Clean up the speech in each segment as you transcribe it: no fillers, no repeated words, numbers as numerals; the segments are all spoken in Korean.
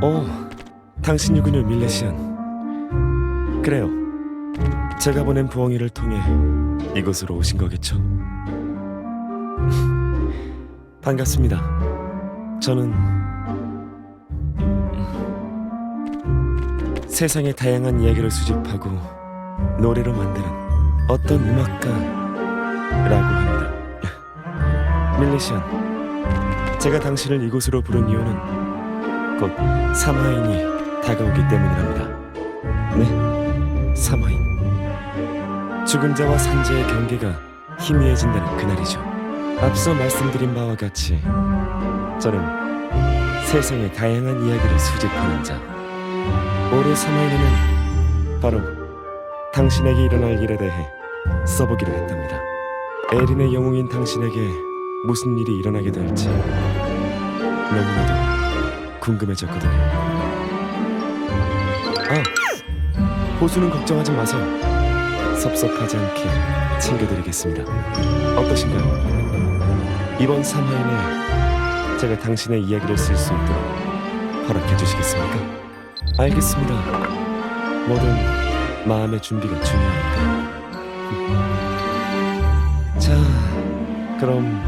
오, 당신이군요, 밀레시안. 그래요. 제가 보낸 부엉이를 통해 이곳으로 오신 거겠죠? 반갑습니다. 저는 세상의 다양한 이야기를 수집하고 노래로 만드는 어떤 음악가라고 합니다. 밀레시안, 제가 당신을 이곳으로 부른 이유는 곧 사마인이 다가오기 때문이랍니다. 네, 사마인. 죽은 자와 산자의 경계가 희미해진다는 그날이죠. 앞서 말씀드린 바와 같이 저는 세상의 다양한 이야기를 수집하는 자. 올해 사마인에는 바로 당신에게 일어날 일에 대해 써보기로 했답니다. 에린의 영웅인 당신에게 무슨 일이 일어나게 될지 너무나도 궁금해졌거든요. 호수는 걱정하지 마세요. 섭섭하지 않게 챙겨드리겠습니다. 어떠신가요? 이번 사마인에 제가 당신의 이야기를 쓸 수 있도록 허락해 주시겠습니까? 알겠습니다. 뭐든 마음의 준비가 중요하니까. 자, 그럼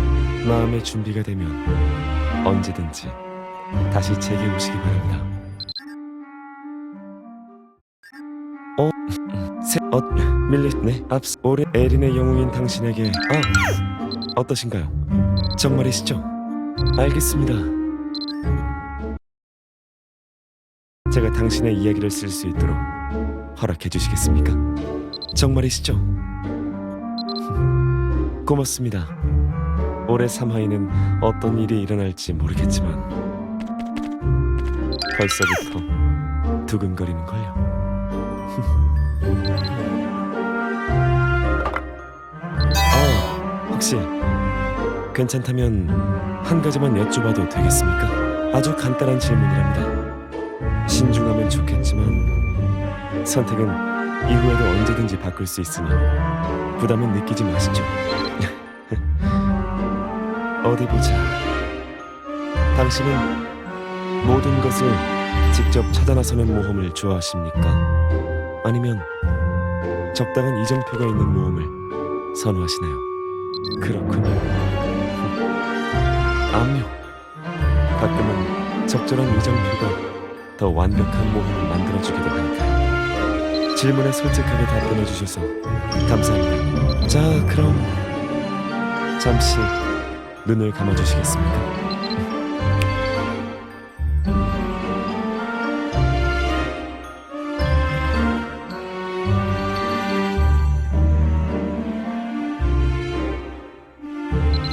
마음의 준비가 되면 언제든지 다시 제게 오시기 바랍니다. 네, 올해 에린의 영웅인 당신에게 어떠신가요? 정말이시죠? 알겠습니다. 제가 당신의 이야기를 쓸 수 있도록 허락해 주시겠습니까? 정말이시죠? 고맙습니다. 올해 삼하이는 어떤 일이 일어날지 모르겠지만 벌써부터 두근거리는걸요. 혹시 괜찮다면 한 가지만 여쭤봐도 되겠습니까? 아주 간단한 질문이랍니다. 신중하면 좋겠지만 선택은 이후에도 언제든지 바꿀 수 있으니 부담은 느끼지 마시죠. 어디 보자. 당신은 모든 것을 직접 찾아 나서는 모험을 좋아하십니까? 아니면 적당한 이정표가 있는 모험을 선호하시나요? 그렇군요. 암요. 가끔은 적절한 이정표가 더 완벽한 모험을 만들어주기도 하니까요. 질문에 솔직하게 답변해 주셔서 감사합니다. 자, 그럼 잠시 눈을 감아주시겠습니까?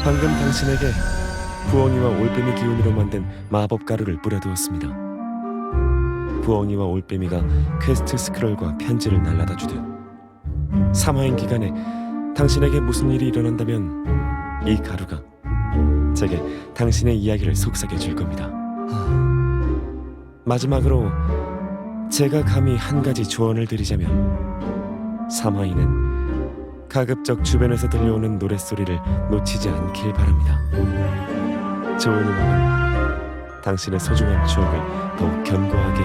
방금 당신에게 부엉이와 올빼미 기운으로 만든 마법 가루를 뿌려두었습니다. 부엉이와 올빼미가 퀘스트 스크롤과 편지를 날라다 주듯 삼화인 기간에 당신에게 무슨 일이 일어난다면 이 가루가 제게 당신의 이야기를 속삭여 줄 겁니다. 마지막으로 제가 감히 한 가지 조언을 드리자면 삼화인은 가급적 주변에서 들려오는 노랫소리를 놓치지 않길 바랍니다. 좋은 음악은 당신의 소중한 추억을 더욱 견고하게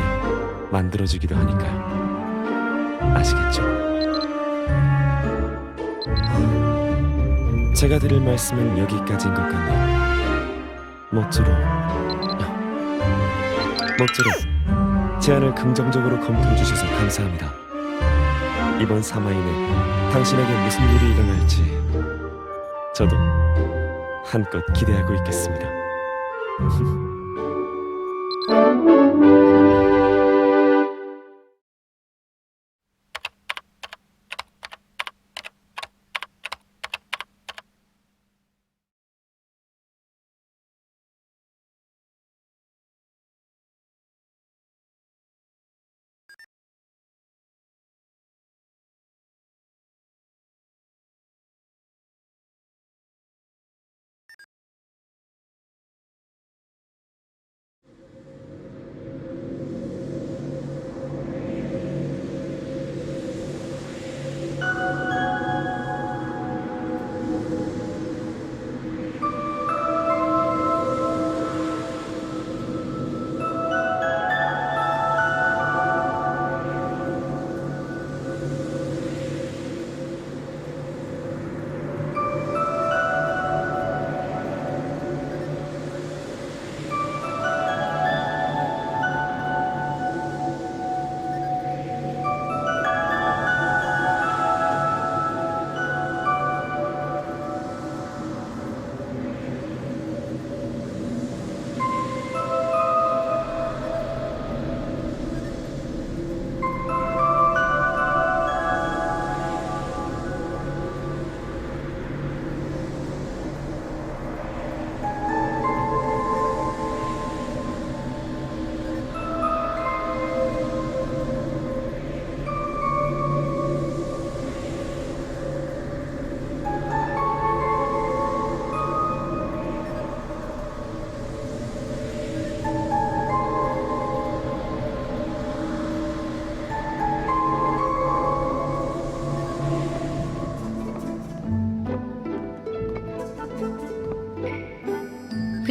만들어주기도 하니까요. 아시겠죠? 제가 드릴 말씀은 여기까지인 것 같네요. 모쪼록 제안을 긍정적으로 검토해 주셔서 감사합니다. 이번 사마인에 당신에게 무슨 일이 일어날지 저도 한껏 기대하고 있겠습니다.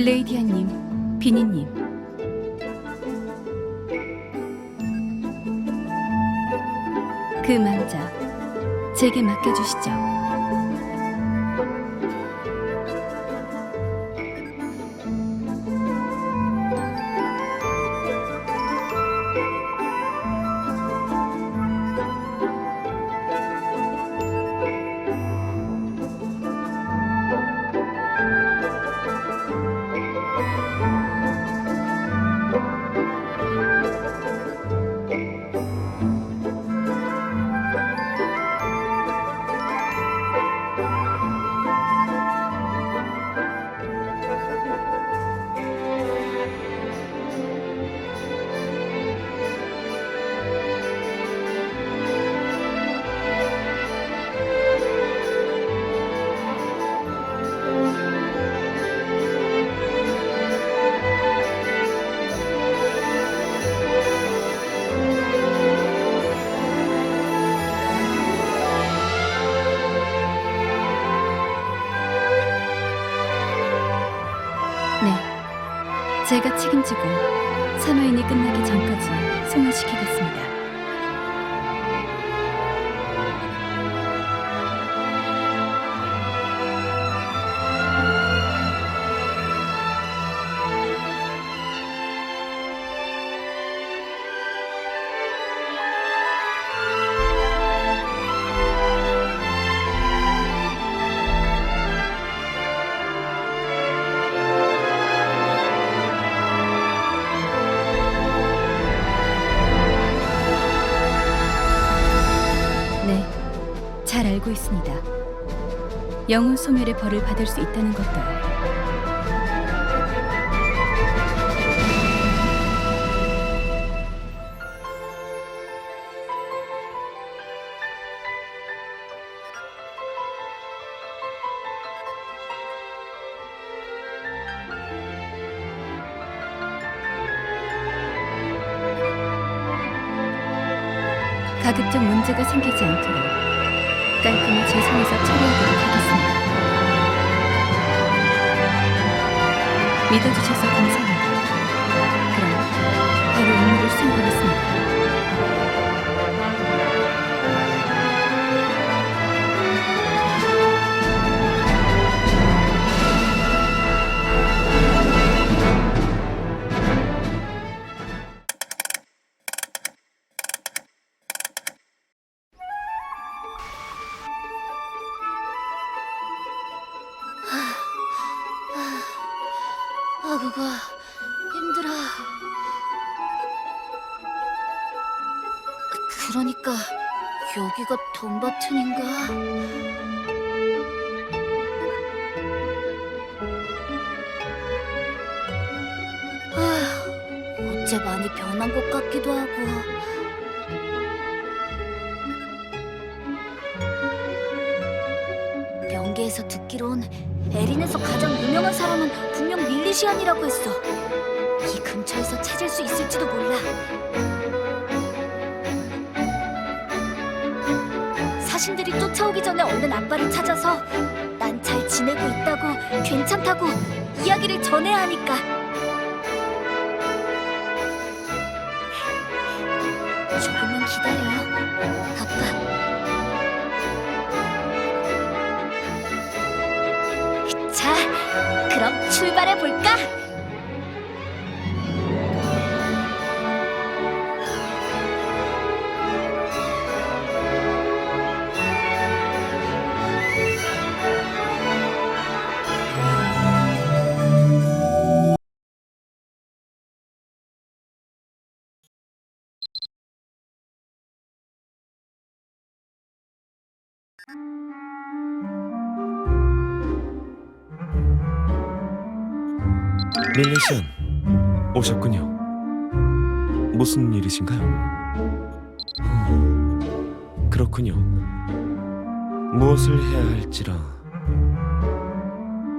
글레이디아님, 비니님. 그 망자, 제게 맡겨주시죠. 네, 제가 책임지고 산호인이 끝나기 전까지 소멸시키겠습니다. 네, 잘 알고 있습니다. 영혼 소멸의 벌을 받을 수 있다는 것도요. 가급적 문제가 생기지 않도록 깔끔히 제 손에서 처리하도록 하겠습니다. 믿어주셔서 감사합니다. 그럼 바로 임무를 수행하겠습니다. 아구가 힘들어. 그러니까 여기가 돈바튼인가? 어째 많이 변한 것 같기도 하고. 명계에서 듣기론 에린에서 가장 유명한 사람은 분명 밀리시안이라고 했어. 이 근처에서 찾을 수 있을지도 몰라. 사신들이 쫓아오기 전에 얼른 아빠를 찾아서 난 잘 지내고 있다고, 괜찮다고 이야기를 전해야 하니까. 조금만 기다려요, 아빠. 자, 그럼 출발해 볼까? 밀레시안, 오셨군요. 무슨 일이신가요? 그렇군요. 무엇을 해야 할지라.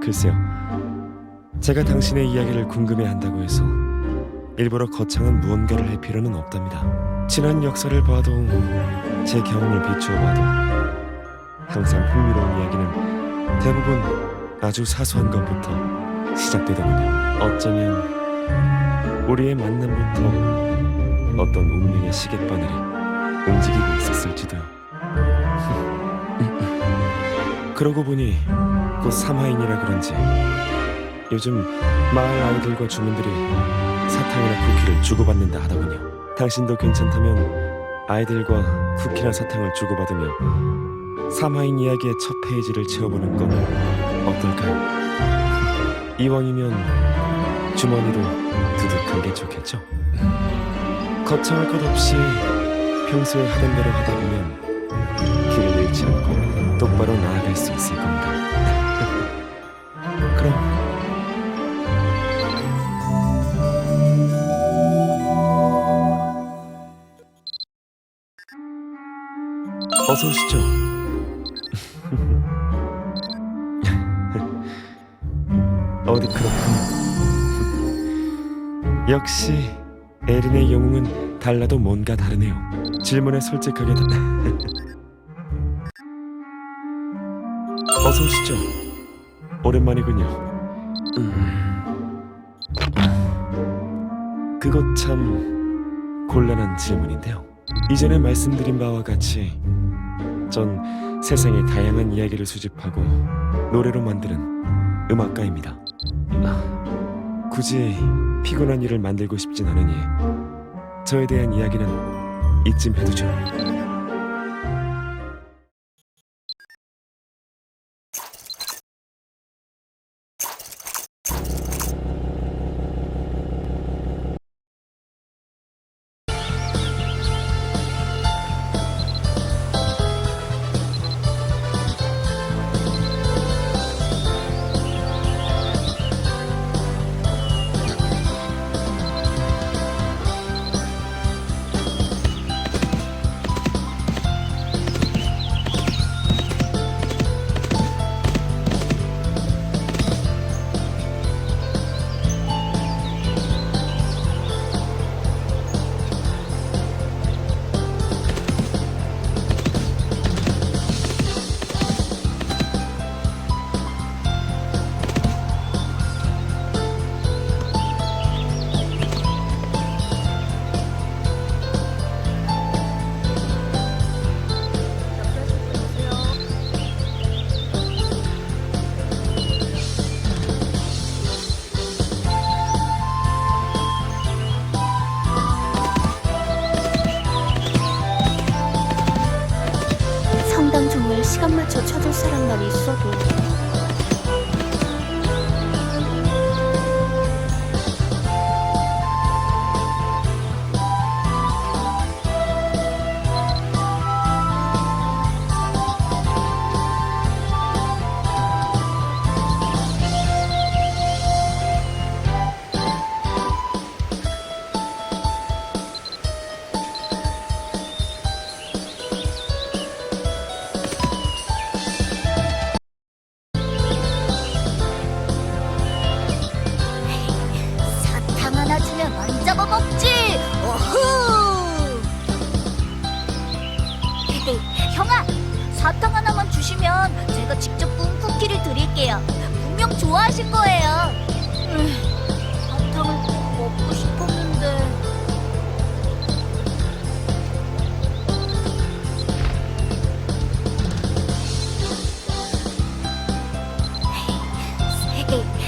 글쎄요, 제가 당신의 이야기를 궁금해한다고 해서 일부러 거창한 무언가를 할 필요는 없답니다. 지난 역사를 봐도, 제 경험을 비추어 봐도 항상 흥미로운 이야기는 대부분 아주 사소한 것부터 시작되더군요. 어쩌면 우리의 만남부터 어떤 운명의 시계바늘이 움직이고 있었을지도요. 그러고 보니 곧 삼하인이라 그런지 요즘 마을 아이들과 주민들이 사탕이나 쿠키를 주고받는다 하더군요. 당신도 괜찮다면 아이들과 쿠키나 사탕을 주고받으며 삼하인 이야기의 첫 페이지를 채워보는 건 어떨까요? 이왕이면 주머니도 두둑한 게 좋겠죠? 거창할 것 없이 평소에 하던 대로 하다 보면 길을 잃지 않고 똑바로 나아갈 수 있을 겁니다. 그럼 어서 오시죠. 어디 그렇군. 역시 에린의 영웅은 달라도 뭔가 다르네요. 질문에 솔직하게 어서 오시죠. 오랜만이군요. 그것 참 곤란한 질문인데요. 이전에 말씀드린 바와 같이 전 세상의 다양한 이야기를 수집하고 노래로 만드는 음악가입니다. 굳이 피곤한 일을 만들고 싶진 않으니 저에 대한 이야기는 이쯤 해두죠. 성당 종을 시간 맞춰 쳐줄 사람만 있어도. 사탕 하나 주면 안 잡아먹지. 오후. 형아, 사탕 하나만 주시면 제가 직접 구운 쿠키를 드릴게요. 분명 좋아하실 거예요. 사탕을 먹고 싶었는데.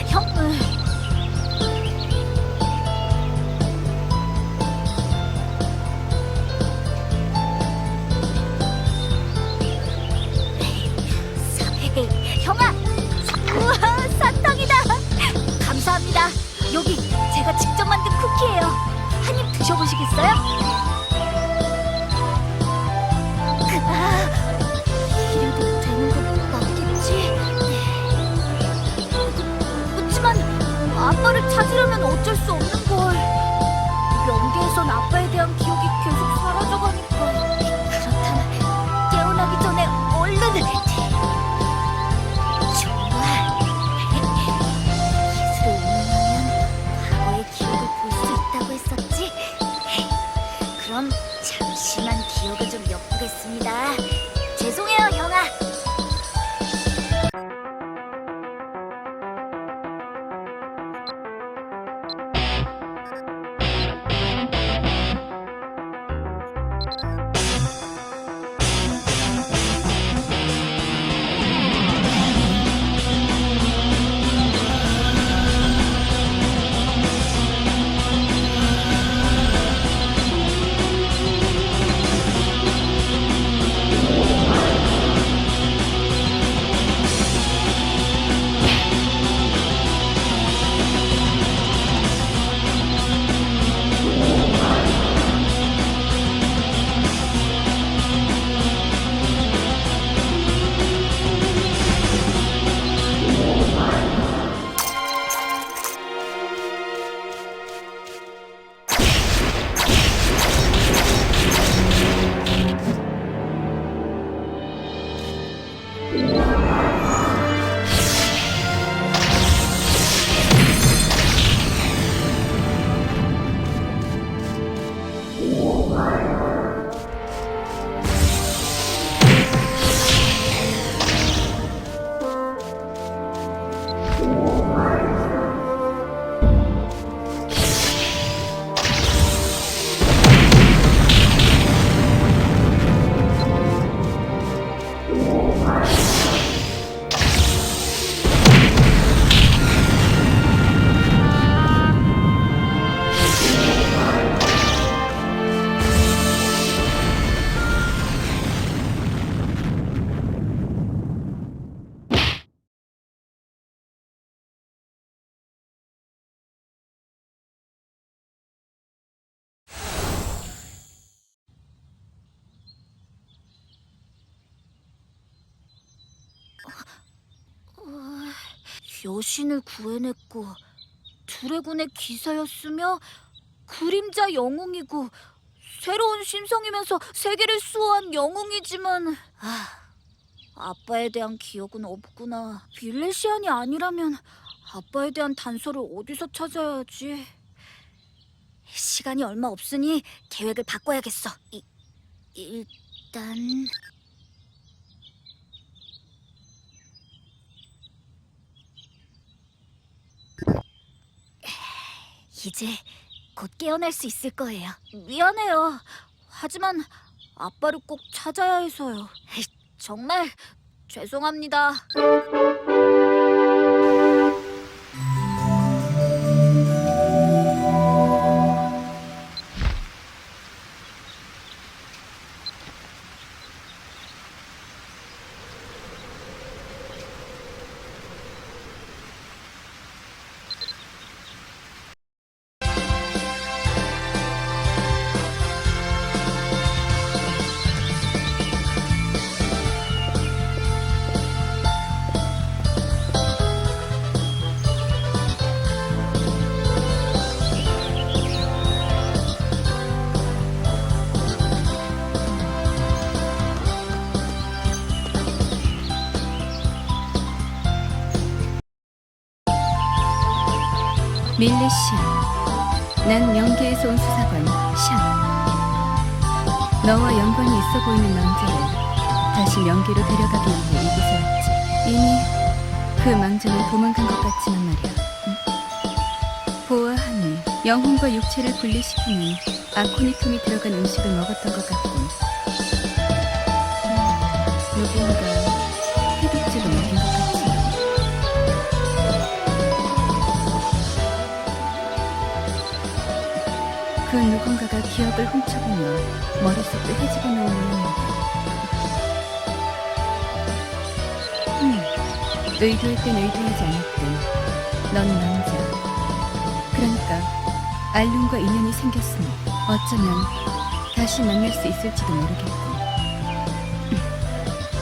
형, 형아, 우와, 사탕이다. 감사합니다. 여기 제가 직접 만든 쿠키예요. 한 입 드셔보시겠어요? 이래도 되는 거 맞겠지? 그렇지만 아빠를 찾으려면 어쩔 수 없는 걸. 명계에선 아빠에 대한 기억이 계속 사라져가니까. 그렇다면 깨어나기 전에 얼른. 좋아. 기술을 운영하면 과거의 기억을 볼 수 있다고 했었지? 그럼 잠시만 기억을 좀 엿보겠습니다. 죄송해요, 형아. 여신을 구해냈고 드래곤의 기사였으며 그림자 영웅이고 새로운 심성이면서 세계를 수호한 영웅이지만 아빠에 대한 기억은 없구나. 빌레시안이 아니라면 아빠에 대한 단서를 어디서 찾아야지. 시간이 얼마 없으니 계획을 바꿔야겠어. 일단 이제 곧 깨어날 수 있을 거예요. 미안해요. 하지만 아빠를 꼭 찾아야 해서요. 정말 죄송합니다. 밀레시아, 난 명계에서 온 수사관 샨. 너와 연관이 있어 보이는 망자를 다시 명계로 데려가기 위해 이곳에 왔지. 이미 그 망자는 도망간 것 같지만 말이야. 응? 보아하니 영혼과 육체를 분리시키는 아코니툼이 들어간 음식을 먹었던 것 같군. 누군가 해독제를 먹인 것 같지. 그 누군가가 기억을 훔쳐보며 머릿속도 헤집어 놓은 모양이다. 의도했든 의도하지 않았든 넌 남자. 그러니까 알룬과 인연이 생겼으니 어쩌면 다시 만날 수 있을지도 모르겠고.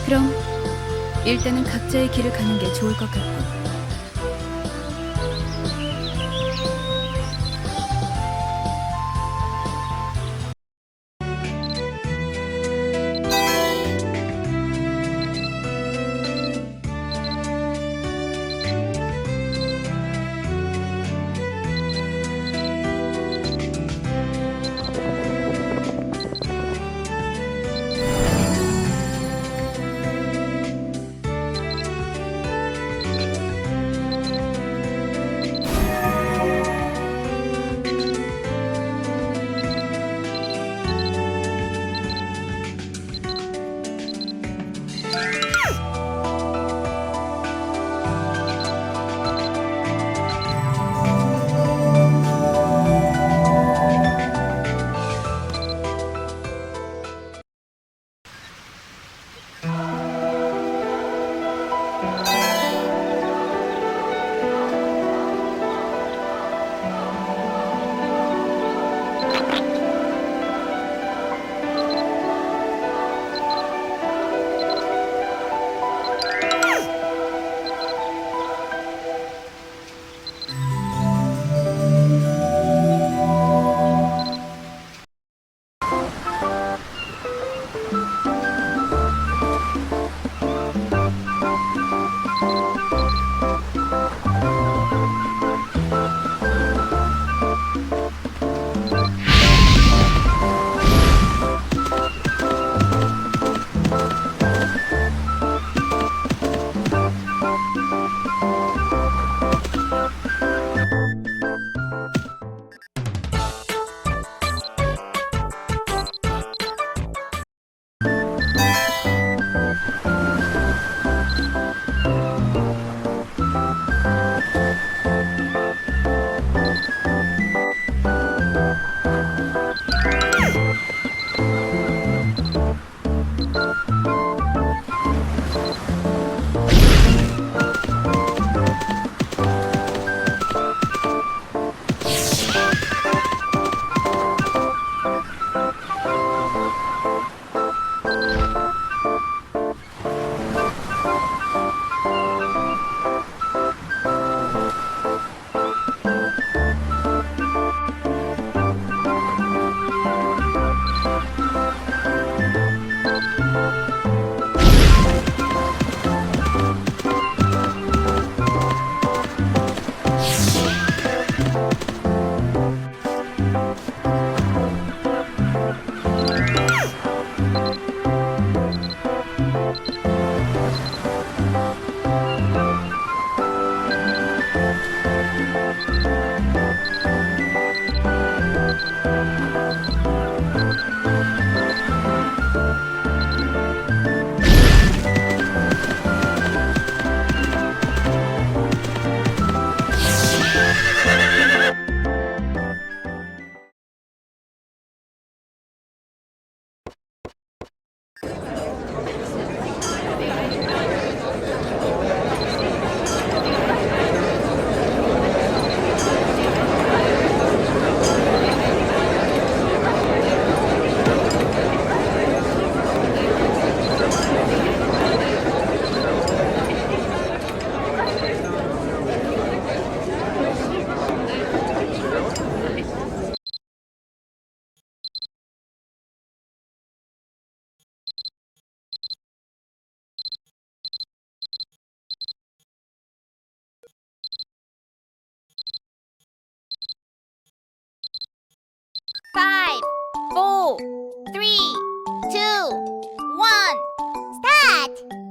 그럼 일단은 각자의 길을 가는 게 좋을 것 같고. 4, 3, 2, 1, start!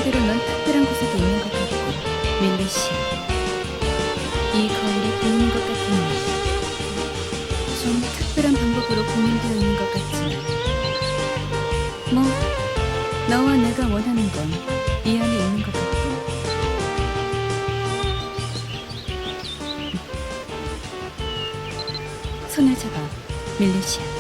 말대로 넌 특별한 구석이 있는 것 같고, 밀리시. 이 거울이 보이는 것 같은 말. 좀 특별한 방법으로 고민되어 있는 것 같지만, 뭐 너와 내가 원하는 건 이 안에 있는 것 같고. 손을 잡아, 밀리시아.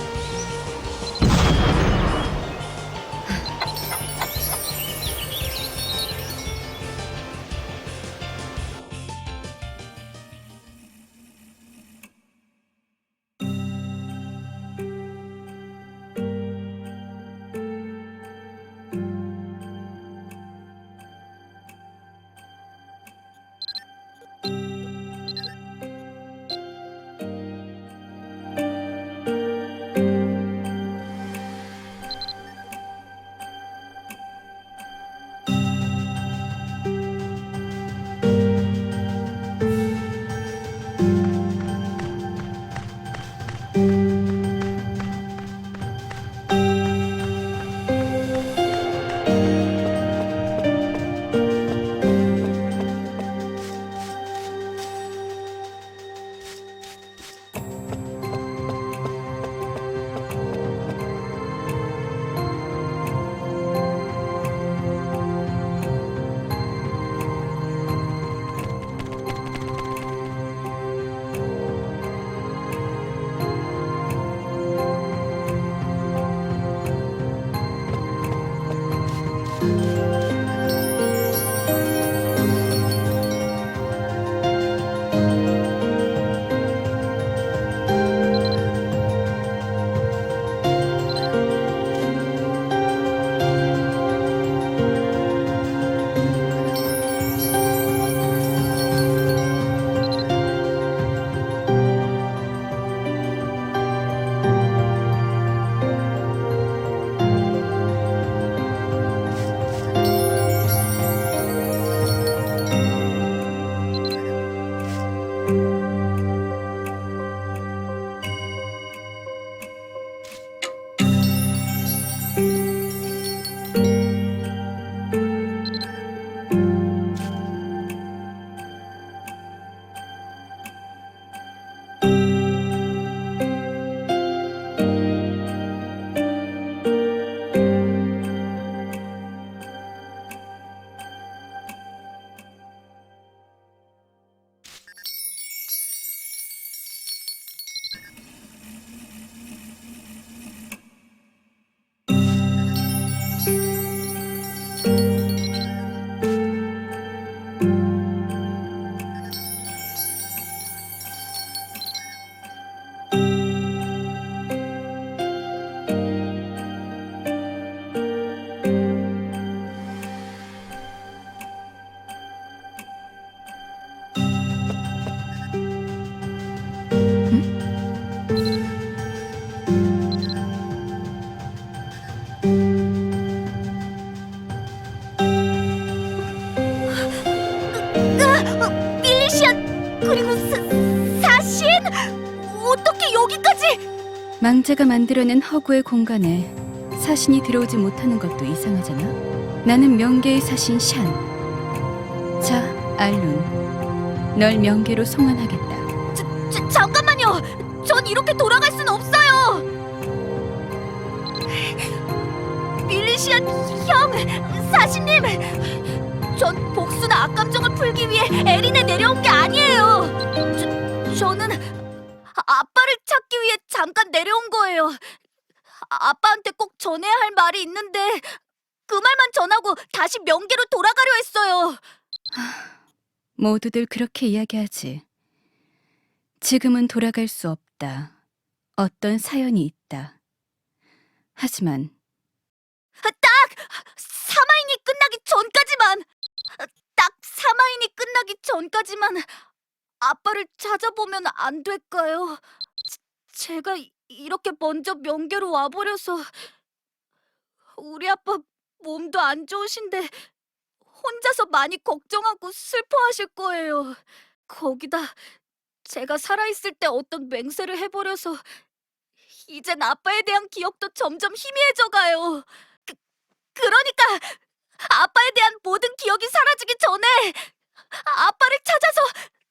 밀리시아 그리고 사신 어떻게 여기까지? 망자가 만들어낸 허구의 공간에 사신이 들어오지 못하는 것도 이상하잖아. 나는 명계의 사신 샨. 자, 알룬. 널 명계로 송환하겠다. 잠깐만요. 전 이렇게 돌아갈 순 없어요. 밀리시아 형, 사신님. 전 복수나 악감정을 풀기 위해 에린에 내려온 게 아니에요. 저는 아빠를 찾기 위해 잠깐 내려온 거예요. 아빠한테 꼭 전해야 할 말이 있는데 그 말만 전하고 다시 명계로 돌아가려 했어요. 모두들 그렇게 이야기하지. 지금은 돌아갈 수 없다. 어떤 사연이 있다. 하지만 딱 사마인이 끝나기 전까지만, 딱 사마인이 끝나기 전까지만 아빠를 찾아보면 안 될까요? 제가 이렇게 먼저 명계로 와버려서 우리 아빠 몸도 안 좋으신데 혼자서 많이 걱정하고 슬퍼하실 거예요. 거기다 제가 살아있을 때 어떤 맹세를 해버려서 이젠 아빠에 대한 기억도 점점 희미해져 가요. 그러니까 아빠에 대한 모든 기억이 사라지기 전에 아빠를 찾아서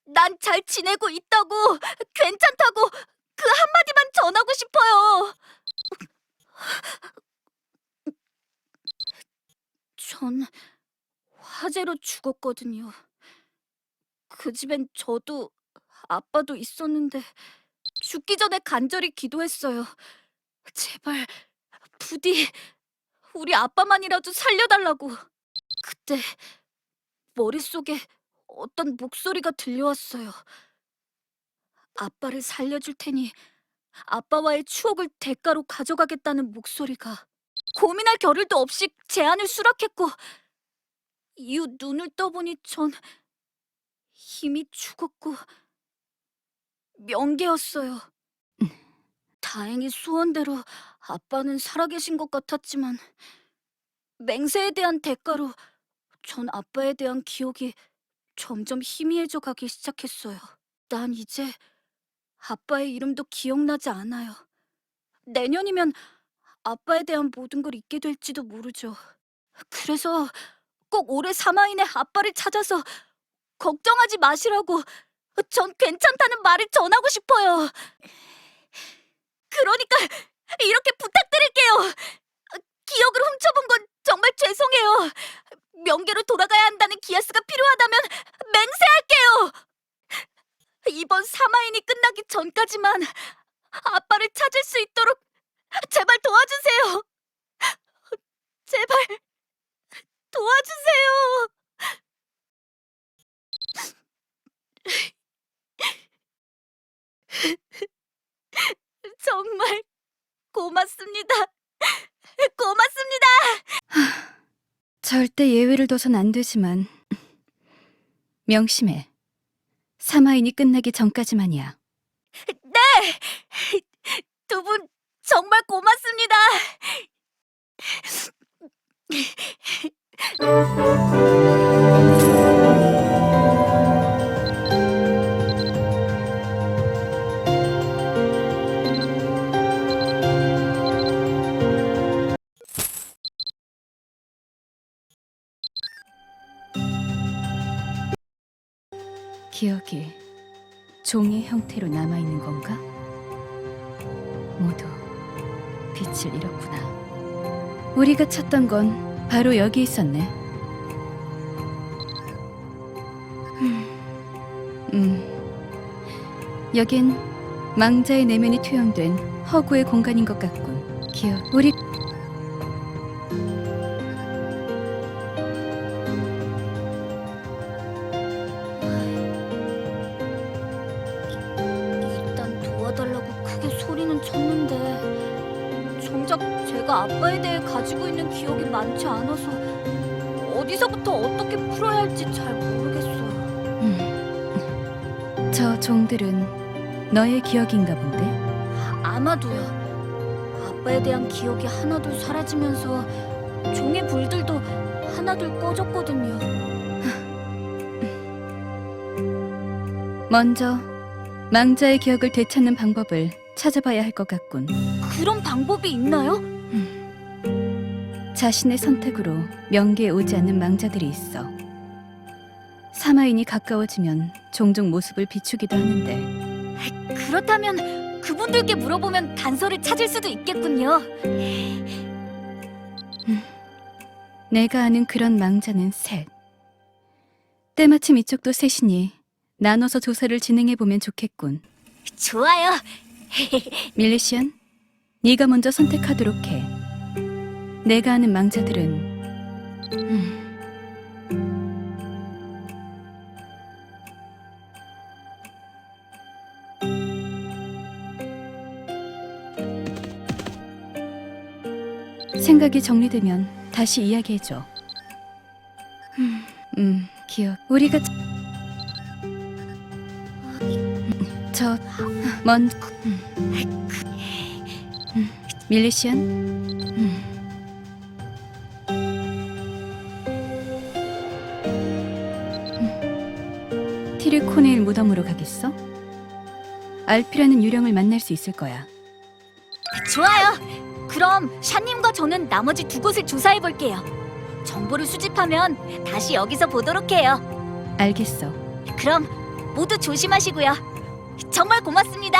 난 잘 지내고 있다고, 괜찮다고 그 한마디만 전하고 싶어요. 전 화재로 죽었거든요. 그 집엔 저도 아빠도 있었는데 죽기 전에 간절히 기도했어요. 제발 부디 우리 아빠만이라도 살려달라고. 그때 머릿속에 어떤 목소리가 들려왔어요. 아빠를 살려줄 테니 아빠와의 추억을 대가로 가져가겠다는 목소리가. 고민할 겨를도 없이 제안을 수락했고, 이후 눈을 떠보니 전 이미 죽었고 명계였어요. 다행히 소원대로 아빠는 살아계신 것 같았지만 맹세에 대한 대가로 전 아빠에 대한 기억이 점점 희미해져 가기 시작했어요. 난 이제 아빠의 이름도 기억나지 않아요. 내년이면 아빠에 대한 모든 걸 잊게 될지도 모르죠. 그래서 꼭 올해 사마인의 아빠를 찾아서 걱정하지 마시라고, 전 괜찮다는 말을 전하고 싶어요. 그러니까 이렇게 부탁드릴게요. 기억을 훔쳐본 건 정말 죄송해요. 명계로 돌아가야 한다는 기아스가 필요하다면 맹세할게요. 이번 사마인이 끝나기 전까지만 아빠를 찾을 수 있도록 제발 도와주세요. 제발 도와주세요. 정말 고맙습니다. 고맙습니다. 절대 예외를 둬선 안 되지만 명심해. 사마인이 끝나기 전까지만이야. 네! 두 분 정말 고맙습니다. 기억이 종이의 형태로 남아있는 건가? 모두 빛을 잃었구나. 우리가 찾던 건 바로 여기 있었네. 여긴 망자의 내면이 투영된 허구의 공간인 것 같군. 기억, 우리 일단 도와달라고 크게 소리는 쳤는데 정작 제가 아빠에 대해 가지고 있는 기억이 많지 않아서 어디서부터 어떻게 풀어야 할지 잘 모르겠어요. 저 종들은 너의 기억인가 본데? 아마도요. 아빠에 대한 기억이 하나둘 사라지면서 종의 불들도 하나둘 꺼졌거든요. 먼저 망자의 기억을 되찾는 방법을 찾아봐야 할 것 같군. 그런 방법이 있나요? 자신의 선택으로 명계에 오지 않는 망자들이 있어. 사마인이 가까워지면 종종 모습을 비추기도 하는데, 그렇다면 그분들께 물어보면 단서를 찾을 수도 있겠군요. 내가 아는 그런 망자는 셋. 때마침 이쪽도 셋이니 나눠서 조사를 진행해보면 좋겠군. 좋아요. 밀리시안, 네가 먼저 선택하도록 해. 내가 아는 망자들은 생각이 정리되면 다시 이야기해줘. 기억. 우리가 먼저 밀리시안. 티르코네일 무덤으로 가겠어? 알피라는 유령을 만날 수 있을 거야. 좋아요. 그럼 샤님과 저는 나머지 두 곳을 조사해 볼게요. 정보를 수집하면 다시 여기서 보도록 해요. 알겠어. 그럼 모두 조심하시고요. 정말 고맙습니다.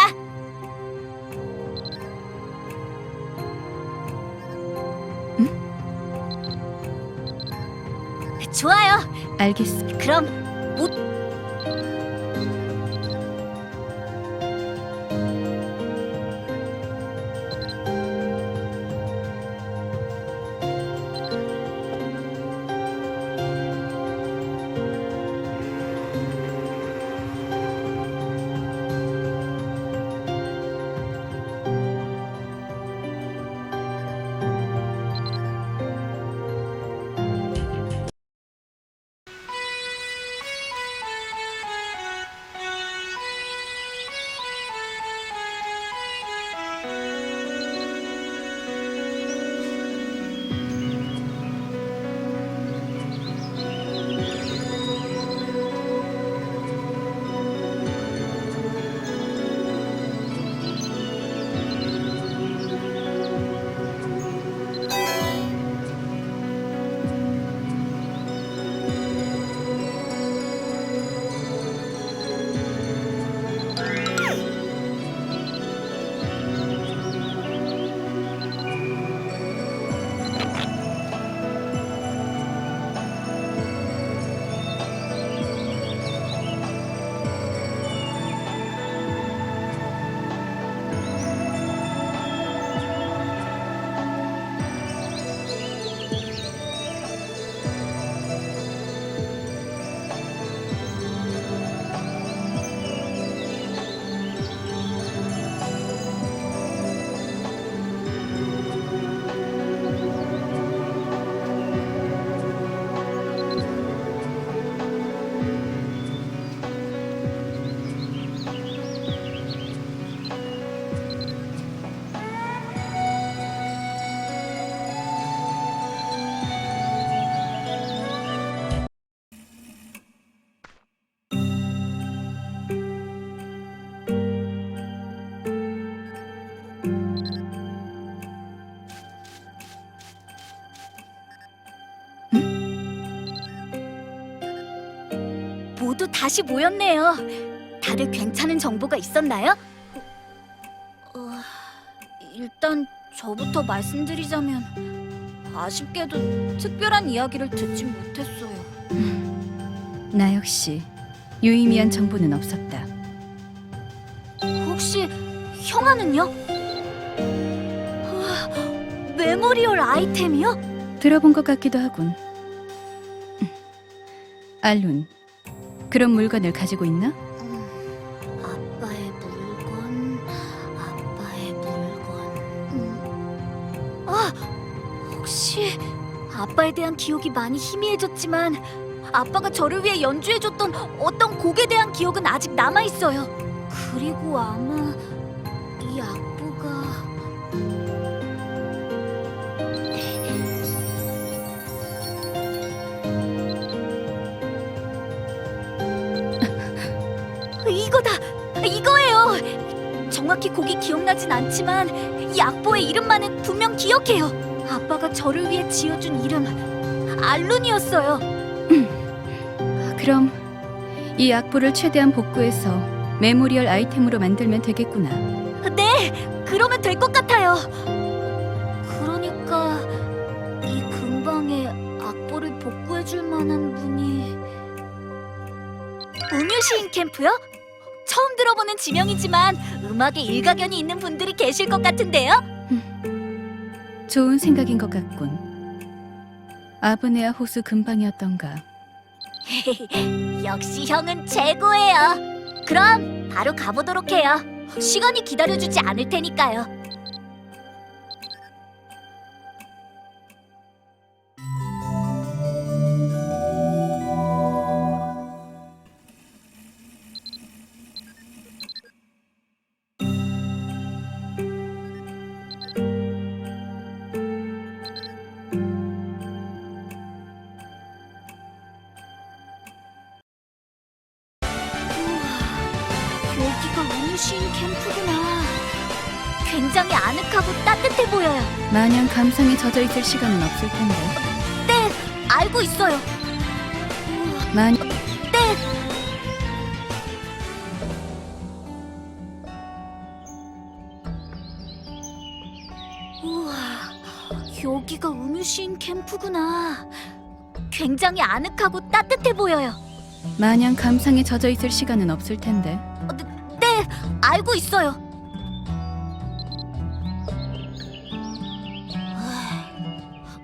좋아요. 알겠어. 그럼 모두 다시 모였네요. 다들 괜찮은 정보가 있었나요? 일단 저부터 말씀드리자면 아쉽게도 특별한 이야기를 듣지 못했어요. 나 역시 유의미한 정보는 없었다. 혹시 형아는요? 메모리얼 아이템이요? 들어본 것 같기도 하군. 알룬, 그런 물건을 가지고 있나? 아빠의 물건. 혹시 아빠에 대한 기억이 많이 희미해졌지만 아빠가 저를 위해 연주해줬던 어떤 곡에 대한 기억은 아직 남아있어요. 그리고 아마 이 악보가... 이거다! 이거예요! 정확히 곡이 기억나진 않지만 이 악보의 이름만은 분명 기억해요. 아빠가 저를 위해 지어준 이름 알룬이었어요. 그럼 이 악보를 최대한 복구해서 메모리얼 아이템으로 만들면 되겠구나. 네! 그러면 될 것 같아요. 그러니까 이 근방에 악보를 복구해줄 만한 분이... 음유시인 캠프요? 처음 들어보는 지명이지만 음악에 일가견이 있는 분들이 계실 것 같은데요? 좋은 생각인 것 같군. 아브네아 호수 근방이었던가. 역시 형은 최고예요. 그럼 바로 가보도록 해요. 시간이 기다려주지 않을 테니까요. 여기가 음유시인 캠프구나. 굉장히 아늑하고 따뜻해 보여요. 마냥 감상에 젖어 있을 시간은 없을 텐데. 네, 알고 있어요. 많이 네. 우와, 여기가 음유시인 캠프구나. 굉장히 아늑하고 따뜻해 보여요. 마냥 감상에 젖어 있을 시간은 없을 텐데. 네, 알고 있어요.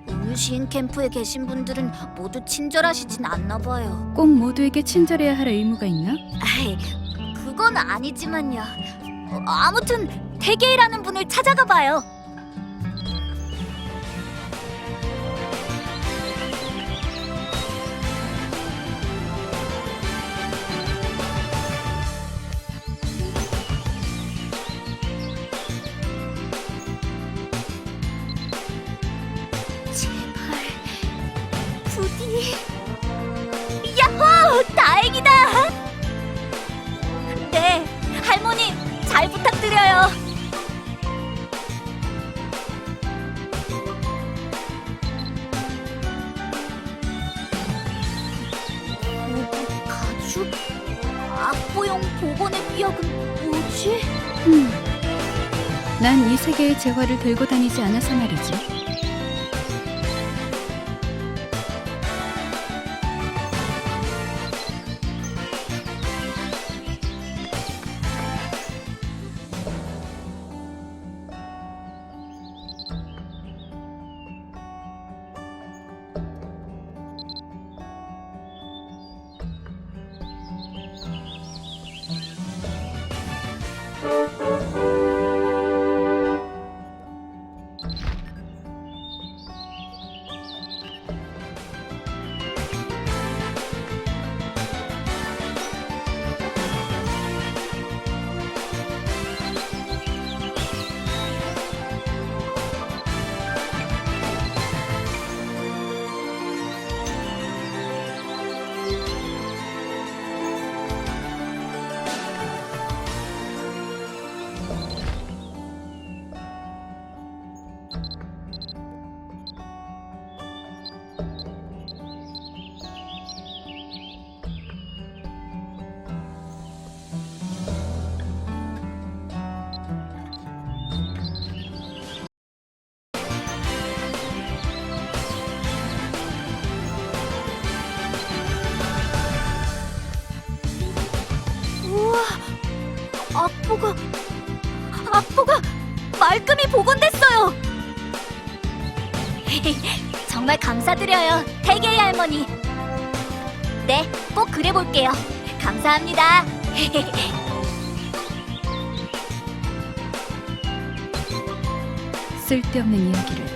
음유시인 캠프에 계신 분들은 모두 친절하시진 않나 봐요. 꼭 모두에게 친절해야 할 의무가 있나? 아이, 그건 아니지만요. 아무튼 대게이라는 분을 찾아가 봐요. 제발 부디. 야호! 다행이다. 네, 할머니 잘 부탁드려요. 고급 가죽? 악보용 복원의 비약은 뭐지? 난 이 세계의 재화를 들고 다니지 않아서 말이지. 우와, 악보가 말끔히 복원됐어요. 정말 감사드려요, 대게이 할머니. 네, 꼭 그래볼게요. 감사합니다. 쓸데없는 이야기를.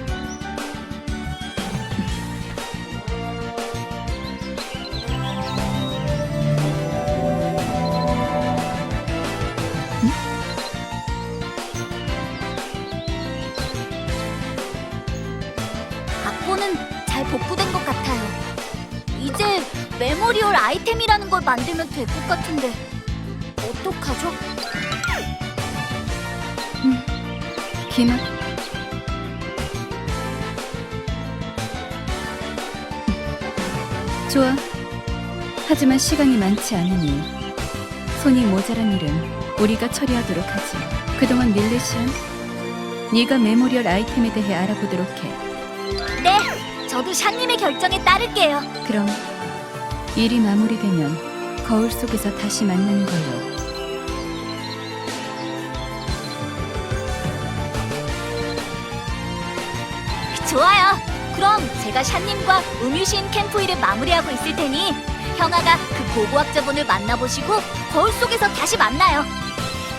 악보는 잘 복구된 것 같아요. 이제 메모리얼 아이템이라는 걸 만들면 될 것 같은데 어떡하죠? 기막. 좋아. 하지만 시간이 많지 않으니 손이 모자란 일은 우리가 처리하도록 하지. 그동안 밀레시안, 네가 메모리얼 아이템에 대해 알아보도록 해. 네, 저도 샤님의 결정에 따를게요. 그럼 일이 마무리되면 거울 속에서 다시 만나는 걸로. 좋아요. 그럼 제가 샤님과 음유시인 캠프 일을 마무리하고 있을 테니 형아가 그 고고학자분을 만나보시고 거울 속에서 다시 만나요.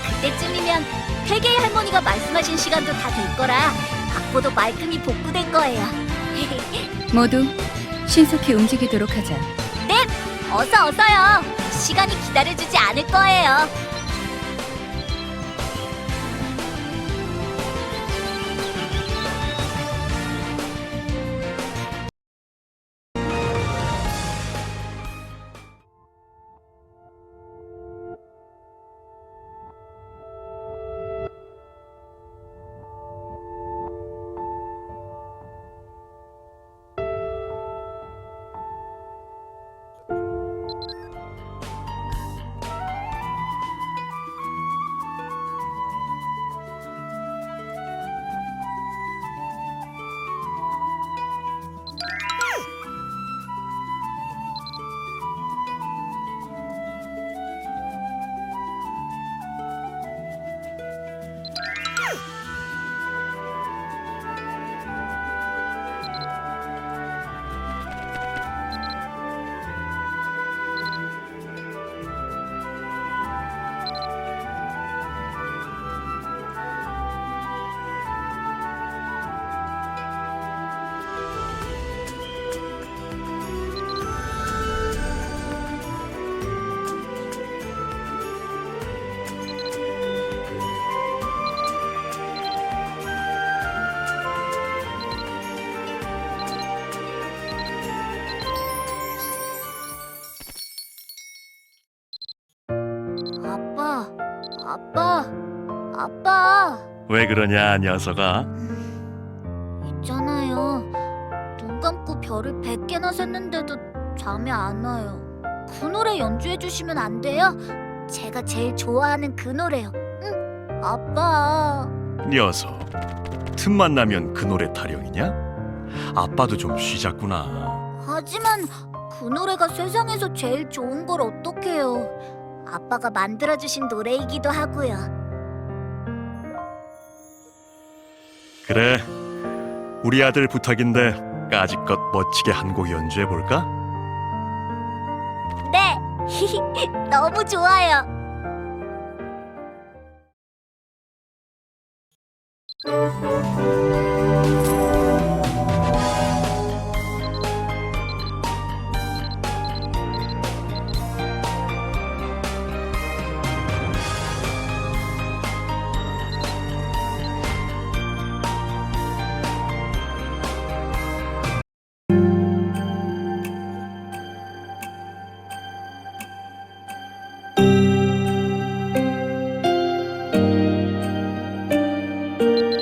그때쯤이면 회계의 할머니가 말씀하신 시간도 다 될 거라 악보도 말끔히 복구될 거예요. 모두 신속히 움직이도록 하자. 네, 어서요. 시간이 기다려주지 않을 거예요. 아빠, 왜 그러냐, 녀석아? 있잖아요. 눈 감고 별을 100개나 샜는데도 잠이 안 와요. 그 노래 연주해 주시면 안 돼요? 제가 제일 좋아하는 그 노래요. 응, 아빠. 녀석, 틈만 나면 그 노래 타령이냐? 아빠도 좀 쉬자꾸나. 하지만 그 노래가 세상에서 제일 좋은 걸 어떡해요. 아빠가 만들어주신 노래이기도 하고요. 그래, 우리 아들 부탁인데 까짓것 멋지게 한 곡 연주해 볼까? 네, 너무 좋아요.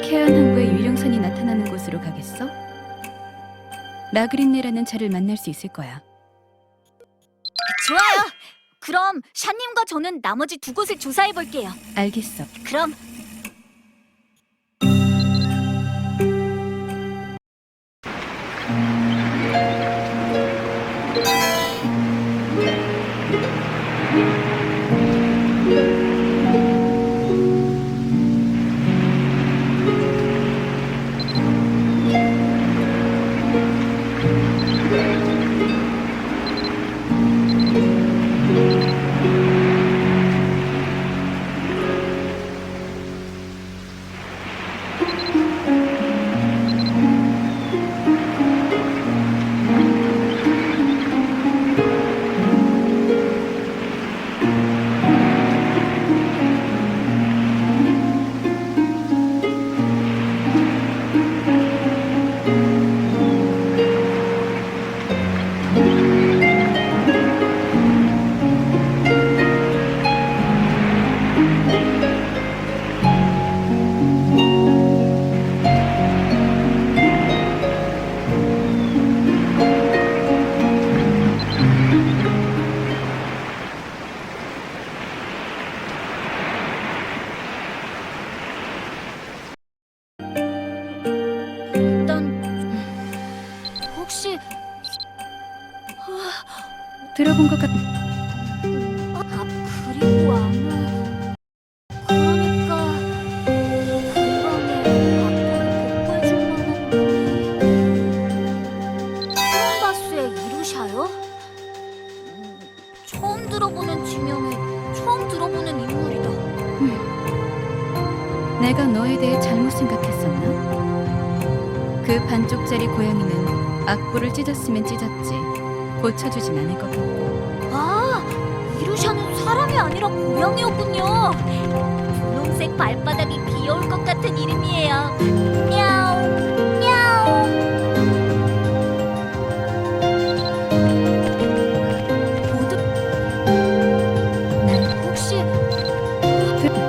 케언 항구의 유령선이 나타나는 곳으로 가겠어? 라그린네라는 자를 만날 수 있을 거야. 좋아요. 그럼 샤님과 저는 나머지 두 곳을 조사해 볼게요. 알겠어. 그럼 혹시 들어본 것 같... 그리고 아마 그러니까 근방에 악보를 복구해줄 만한 분이 크롬바스의 이루샤요? 처음 들어보는 지명에 처음 들어보는 인물이다. 내가 너에 대해 잘못 생각했었나? 그 반쪽짜리 고양이는 악보를 찢었으면 찢었지 고쳐주진 않을 것 같고. 아, 이루샤는 사람이 아니라 고양이였군요. 분홍색 발바닥이 귀여울 것 같은 이름이에요. 냐옹, 냐옹. 모두 날 혹시 그리고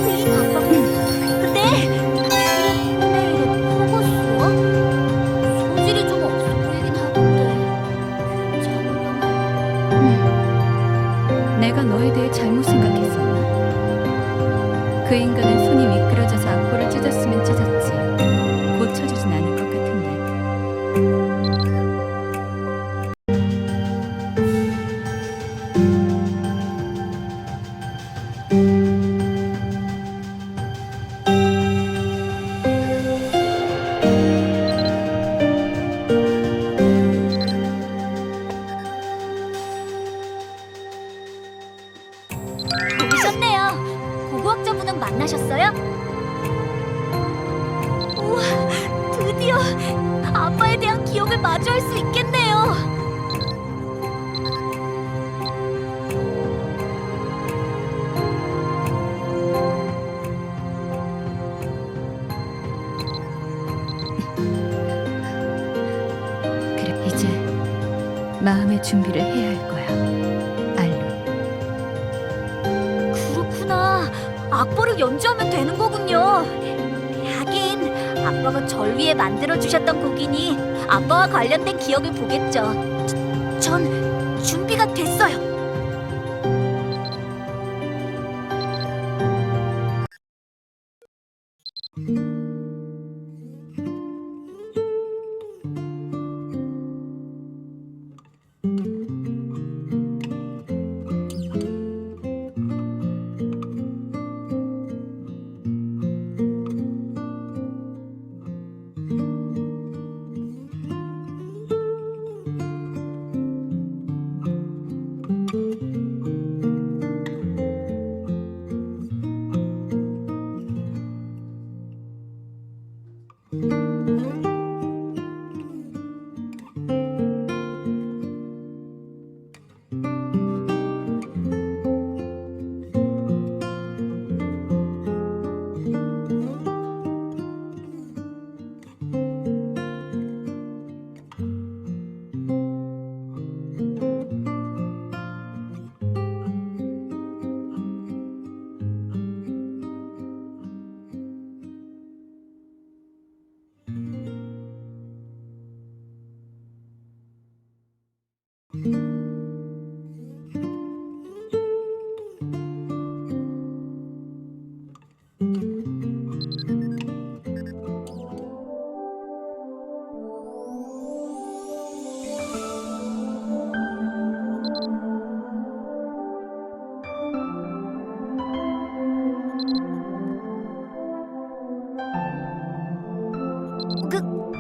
이 가방 네? 홈메이드 커버스요? 소질이 좀 없어 보이긴 하던데 괜찮으려나? 내가 너에 대해 잘못 생각했었나? 그 인간은 손이 미끄러져서 악보를 찢었으면 찢었지 고쳐주진 않을 것 같은데. 오셨네요. 고고학자분은 만나셨어요? 우와, 드디어 아빠에 대한 기억을 마주할 수 있겠네요. 그래, 이제 마음의 준비를 해야 할 거야, 알루. 연주하면 되는 거군요. 하긴 아빠가 절 위해 만들어주셨던 곡이니 아빠와 관련된 기억을 보겠죠. 전 준비가 됐어요.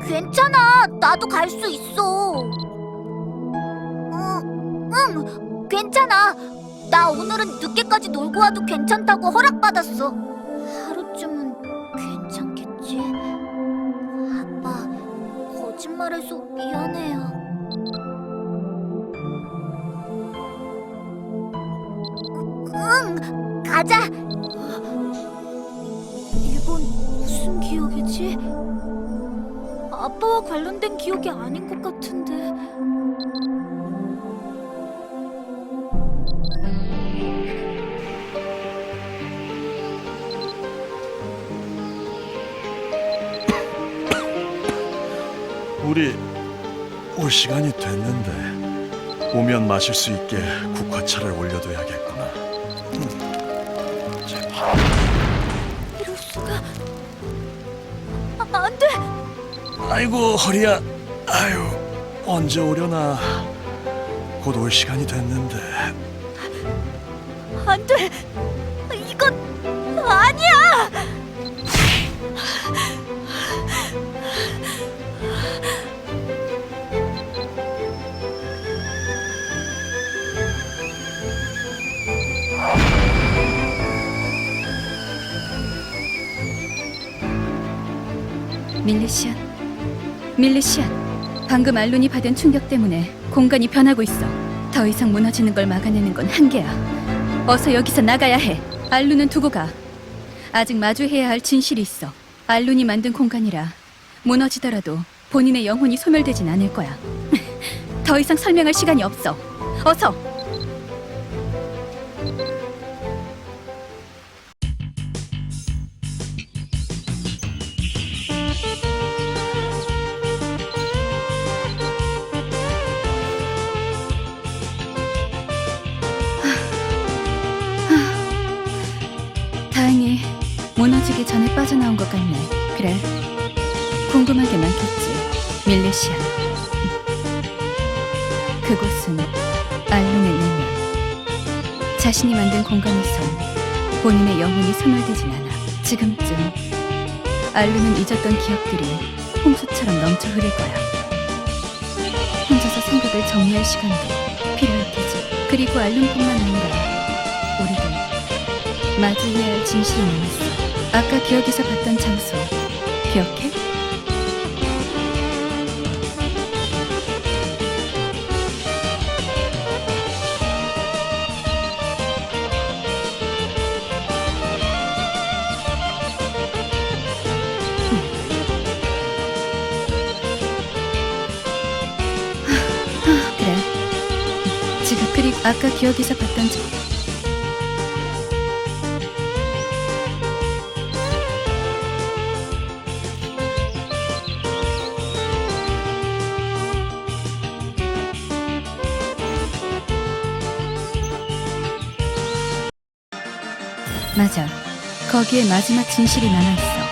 괜찮아. 나도 갈 수 있어. 응, 괜찮아. 나 오늘은 늦게까지 놀고 와도 괜찮다고 허락받았어. 하루쯤은 괜찮겠지? 아빠, 거짓말해서 미안해요. 응, 가자. 이건 무슨 기억이지? 아빠와 관련된 기억이 아닌 것 같은데. 우리 올 시간이 됐는데 오면 마실 수 있게 국화차를 올려둬야겠구나. 제발. 이럴 수가. 안 돼. 아이고 허리야. 아유 언제 오려나. 곧 올 시간이 됐는데. 안 돼. 이건 아니야. 밀리시안, 방금 알룬이 받은 충격 때문에 공간이 변하고 있어. 더 이상 무너지는 걸 막아내는 건 한계야. 어서 여기서 나가야 해. 알룬은 두고 가. 아직 마주해야 할 진실이 있어. 알룬이 만든 공간이라 무너지더라도 본인의 영혼이 소멸되진 않을 거야. 더 이상 설명할 시간이 없어. 어서! 다행히 무너지기 전에 빠져나온 것 같네. 그래, 궁금한 게 많겠지, 밀레시안. 그곳은 알룬의 내면, 자신이 만든 공간에선 본인의 영혼이 소멸되진 않아. 지금쯤 알룬은 잊었던 기억들이 홍수처럼 넘쳐 흐를 거야. 혼자서 생각을 정리할 시간도 필요할 테지. 그리고 알룬뿐만 아니라 우리도 마주해야 할 진실이 남았어. 아까 기억에서 봤던 장소 기억해? 그래. 지금 그리고 아까 기억에서 봤던 장 맞아. 거기에 마지막 진실이 남아있어.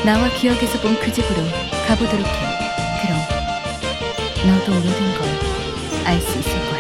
나와 기억에서 본 그 집으로 가보도록 해. 그럼 너도 모든 걸 알 수 있을 거야.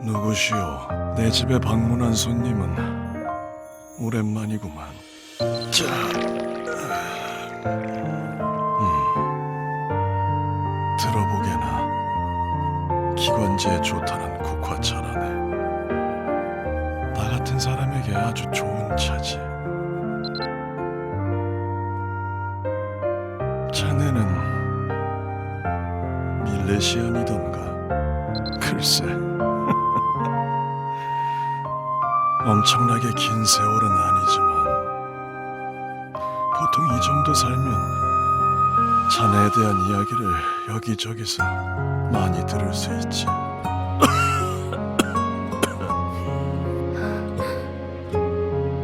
누구시오? 내 집에 방문한 손님은 오랜만이구만. 자, 들어보게나. 기관지에 좋다는 국화차라네. 나 같은 사람에게 아주 좋은 차지. 자네는 밀레시안이던가. 글쎄. 엄청나게 긴 세월은 아니지만 보통 이 정도 살면 자네에 대한 이야기를 여기저기서 많이 들을 수 있지.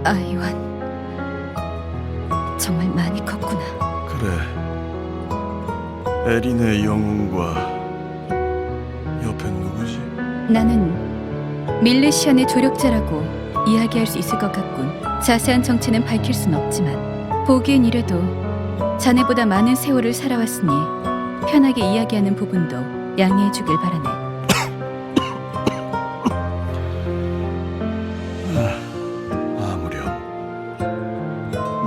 아이완, 정말 많이 컸구나. 그래, 에린의 영웅과 옆엔 누구지? 나는 밀레시안의 조력자라고 이야기할 수 있을 것 같군. 자세한 정체는 밝힐 순 없지만 보기엔 이래도 자네보다 많은 세월을 살아왔으니 편하게 이야기하는 부분도 양해해 주길 바라네. 아무렴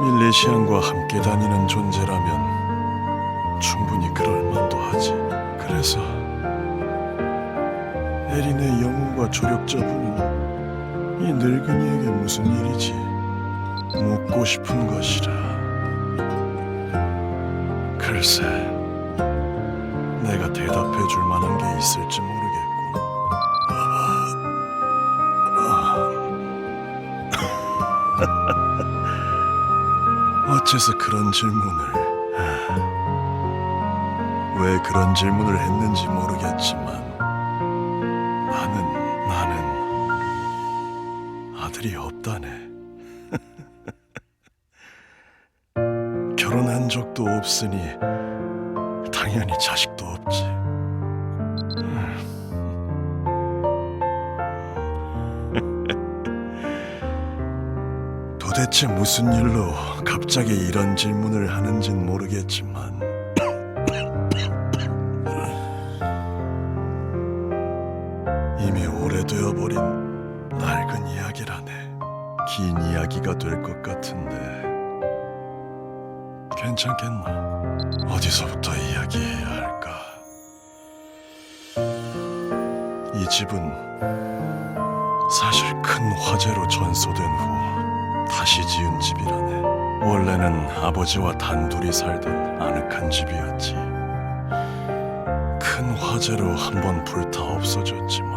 밀레시안과 함께 다니는 존재라면 충분히 그럴 만도 하지. 그래서 에린의 영웅과 조력자분은 이 늙은이에게 무슨 일이지? 묻고 싶은 것이라. 글쎄, 내가 대답해 줄 만한 게 있을지 모르겠군. 어째서 그런 질문을? 왜 그런 질문을 했는지 모르겠지만 나는 아들이 없다네. 결혼한 적도 없으니 당연히 자식도 없지. 도대체 무슨 일로 갑자기 이런 질문을 하는진 모르겠지만 이미 오래되어 버린 낡은 이야기라네. 긴 이야기가 될 것 같은데 괜찮겠나? 어디서부터 이야기해야 할까? 이 집은 사실 큰 화재로 전소된 후 다시 지은 집이라네. 원래는 아버지와 단둘이 살던 아늑한 집이었지. 큰 화재로 한번 불타 없어졌지만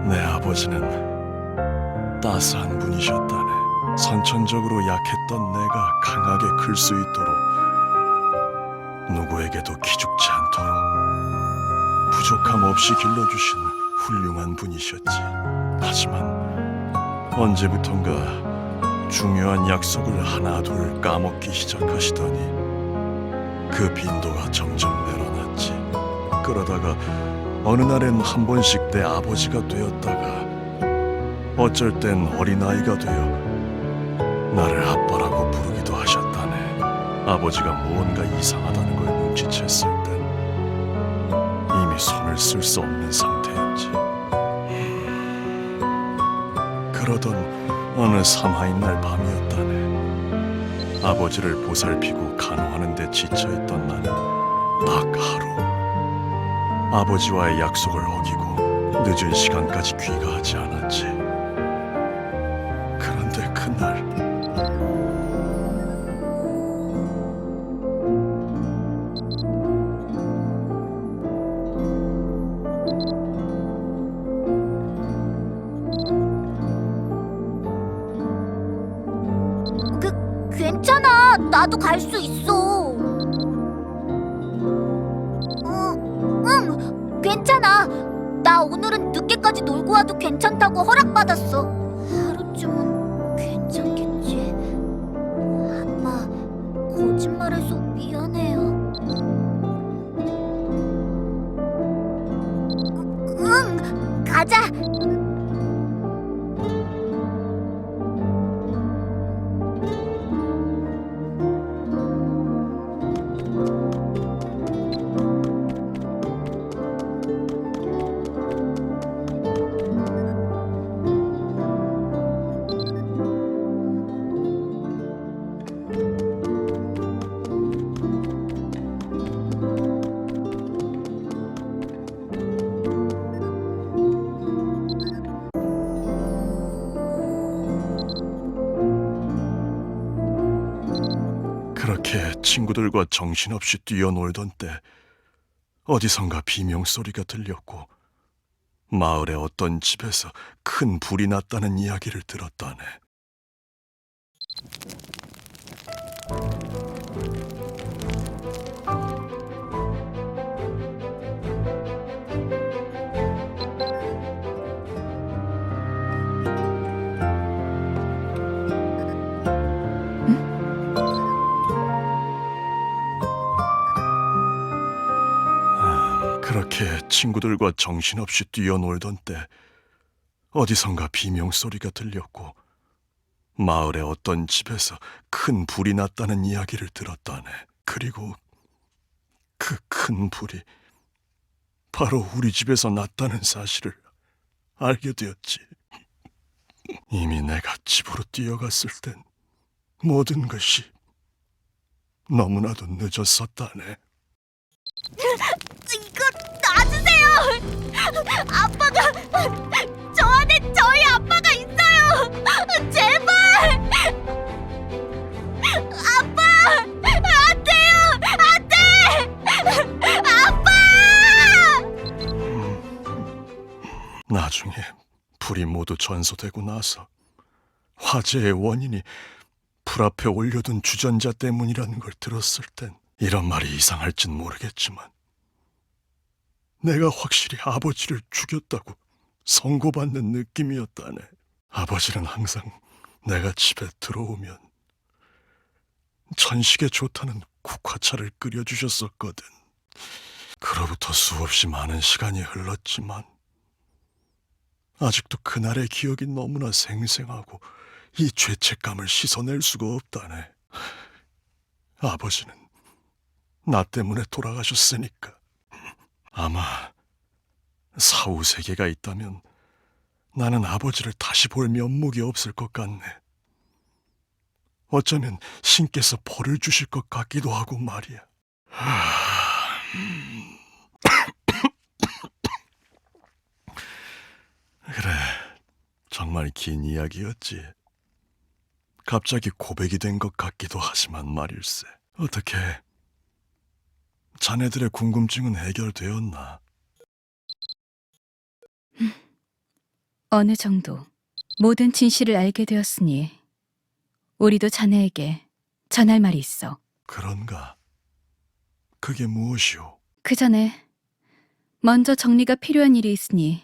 내 아버지는 따스한 분이셨다네. 선천적으로 약했던 내가 강하게 클 수 있도록 누구에게도 기죽지 않도록 부족함 없이 길러주신 훌륭한 분이셨지. 하지만 언제부턴가 중요한 약속을 하나둘 까먹기 시작하시더니 그 빈도가 점점 늘어났지. 그러다가 어느 날엔 한 번씩 내 아버지가 되었다가 어쩔 땐 어린아이가 되어 나를 아빠라고 부르기도 하셨다네. 아버지가 무언가 이상하다는 걸 눈치챘을 땐 이미 손을 쓸 수 없는 상태였지. 그러던 어느 삼하인 날 밤이었다네. 아버지를 보살피고 간호하는 데 지쳐있던 나는 딱 하루 아버지와의 약속을 어기고 늦은 시간까지 귀가하지 않았지. 그런데 그날 괜찮아. 나도 갈 수 있어. 응, 괜찮아. 나 오늘은 늦게까지 놀고 와도 괜찮다고 허락받았어. 하루쯤은 괜찮겠지? 아빠, 거짓말해서 미안해요. 응, 가자. 그렇게 친구들과 정신없이 뛰어놀던 때 어디선가 비명소리가 들렸고 마을의 어떤 집에서 큰 불이 났다는 이야기를 들었다네. 그렇게 친구들과 정신없이 뛰어놀던 때 어디선가 비명소리가 들렸고 마을의 어떤 집에서 큰 불이 났다는 이야기를 들었다네. 그리고 그 큰 불이 바로 우리 집에서 났다는 사실을 알게 되었지. 이미 내가 집으로 뛰어갔을 땐 모든 것이 너무나도 늦었었다네. 이거 놔주세요. 아빠가 저 안에 저희 아빠가 있어요. 제발. 아빠, 안 돼요. 안 돼. 아빠. 나중에 불이 모두 전소되고 나서 화재의 원인이 불 앞에 올려둔 주전자 때문이라는 걸 들었을 땐 이런 말이 이상할진 모르겠지만 내가 확실히 아버지를 죽였다고 선고받는 느낌이었다네. 아버지는 항상 내가 집에 들어오면 천식에 좋다는 국화차를 끓여주셨었거든. 그로부터 수없이 많은 시간이 흘렀지만 아직도 그날의 기억이 너무나 생생하고 이 죄책감을 씻어낼 수가 없다네. 아버지는 나 때문에 돌아가셨으니까. 아마 사후 세계가 있다면 나는 아버지를 다시 볼 면목이 없을 것 같네. 어쩌면 신께서 벌을 주실 것 같기도 하고 말이야. 그래, 정말 긴 이야기였지. 갑자기 고백이 된 것 같기도 하지만 말일세. 어떻게 자네들의 궁금증은 해결되었나? 어느 정도 모든 진실을 알게 되었으니 우리도 자네에게 전할 말이 있어. 그런가? 그게 무엇이오? 그 전에 먼저 정리가 필요한 일이 있으니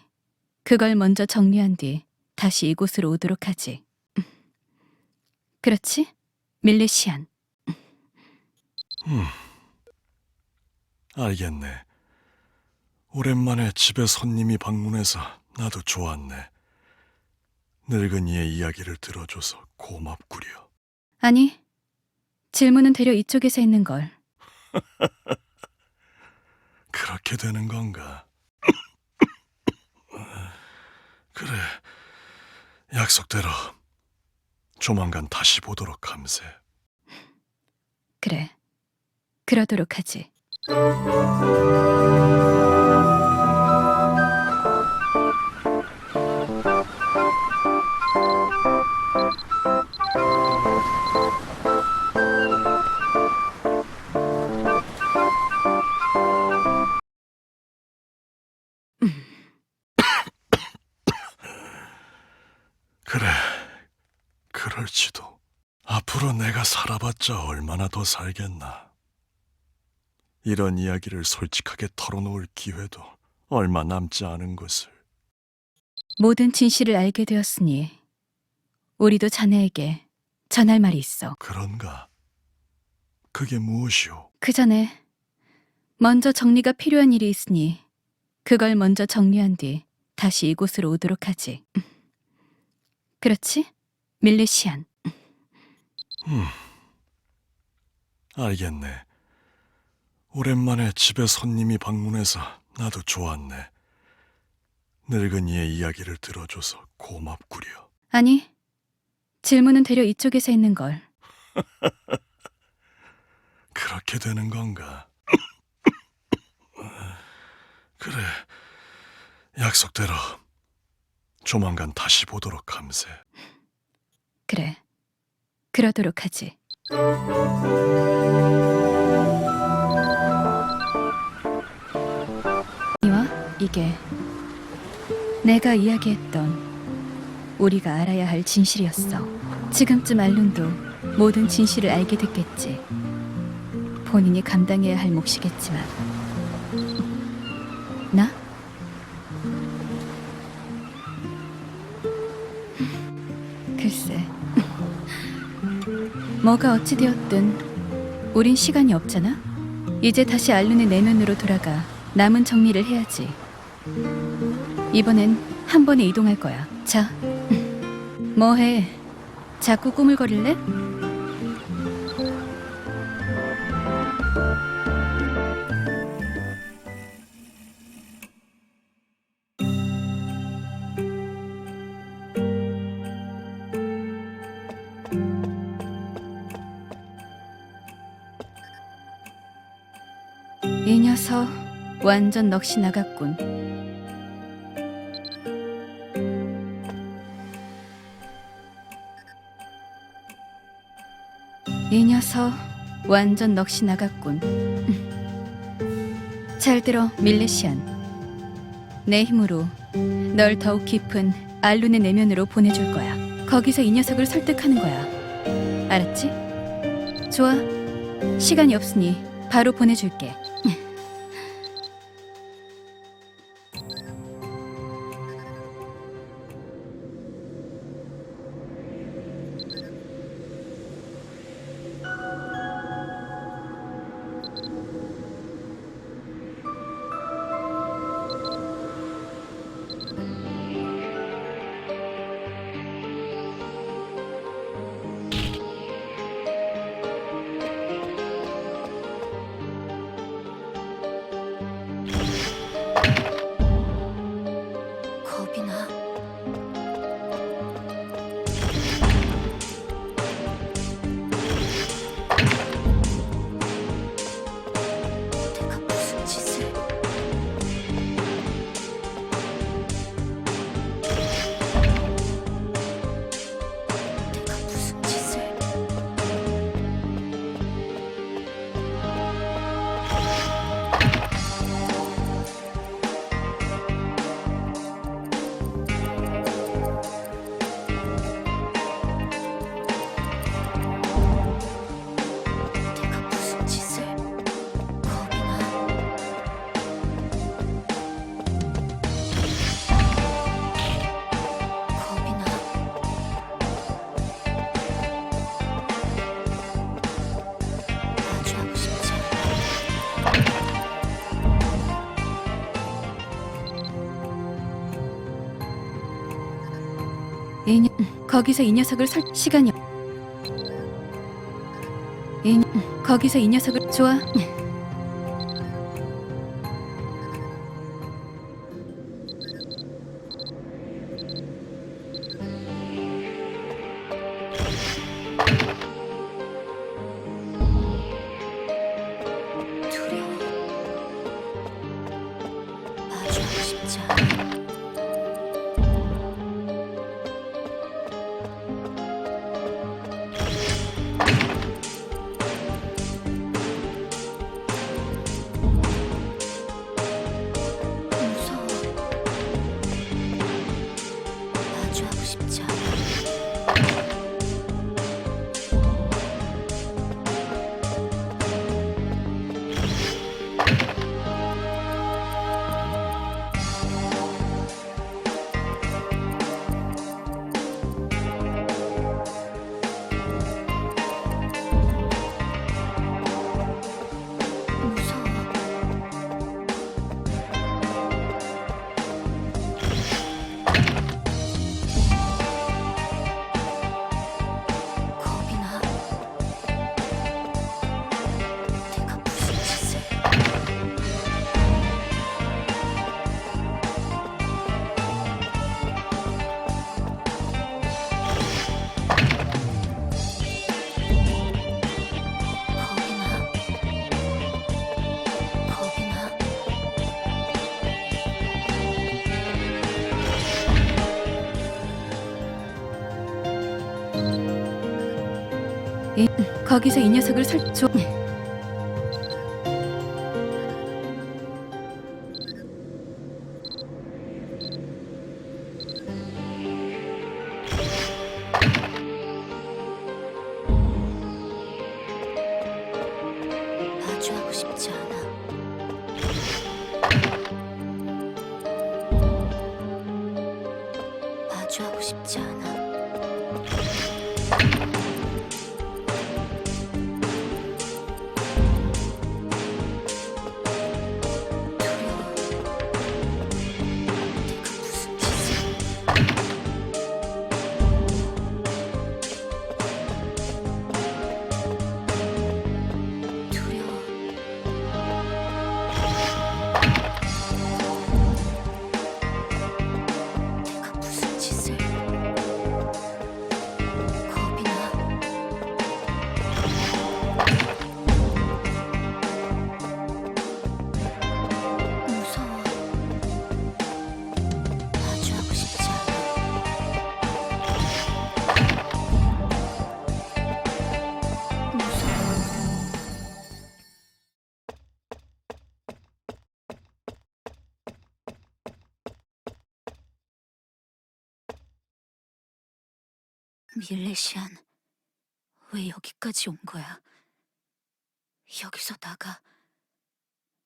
그걸 먼저 정리한 뒤 다시 이곳으로 오도록 하지. 그렇지? 밀레시안. 알겠네. 오랜만에 집에 손님이 방문해서 나도 좋았네. 늙은이의 이야기를 들어줘서 고맙구려. 아니, 질문은 대려 이쪽에서 있는 걸. 그렇게 되는 건가? 그래, 약속대로 조만간 다시 보도록 함세. 그래, 그러도록 하지. 그래, 그럴지도. 앞으로 내가 살아봤자 얼마나 더 살겠나. 이런 이야기를 솔직하게 털어놓을 기회도 얼마 남지 않은 것을. 모든 진실을 알게 되었으니 우리도 자네에게 전할 말이 있어. 그런가? 그게 무엇이오? 그 전에 먼저 정리가 필요한 일이 있으니 그걸 먼저 정리한 뒤 다시 이곳으로 오도록 하지. 그렇지? 밀레시안. 알겠네. 오랜만에 집에 손님이 방문해서 나도 좋았네. 늙은이의 이야기를 들어줘서 고맙구려. 아니, 질문은 대려 이쪽에서 있는 걸. 그렇게 되는 건가? 그래, 약속대로 조만간 다시 보도록 함세. 그래, 그러도록 하지. 이와 이게 내가 이야기했던 우리가 알아야 할 진실이었어. 지금쯤 알룬도 모든 진실을 알게 됐겠지. 본인이 감당해야 할 몫이겠지만 나? 글쎄 뭐가 어찌되었든 우린 시간이 없잖아. 이제 다시 알룬의 내면으로 돌아가 남은 정리를 해야지. 이번엔 한 번에 이동할 거야. 자, 뭐해? 자꾸 꾸물거릴래? 이 녀석 완전 넋이 나갔군. 이 녀석 완전 넋이 나갔군. 잘 들어, 밀레시안. 내 힘으로 널 더욱 깊은 알룬의 내면으로 보내줄 거야. 거기서 이 녀석을 설득하는 거야. 알았지? 좋아. 시간이 없으니 바로 보내줄게. 겁이 나. 내가 무슨 짓을? 내가 무슨 짓을? 내가 무슨 짓을? 겁이 나. 겁이 나. 마주하고 싶지 않아. 거기서 이 녀석을 시간이 거기서 이 녀석을 좋아. 두려워. 마주하고 싶지 않아. 거기서 이 녀석을 설조. 마주하고 싶지 않아. 마주하고 싶지 않아. 두려워. 내가 무슨 짓을. 두려워. 내가 무슨 짓을. 겁이 나. 무서워. 마주하고 싶지 않아. 무서워. 밀레시안, 왜 여기까지 온 거야? 여기서 나가.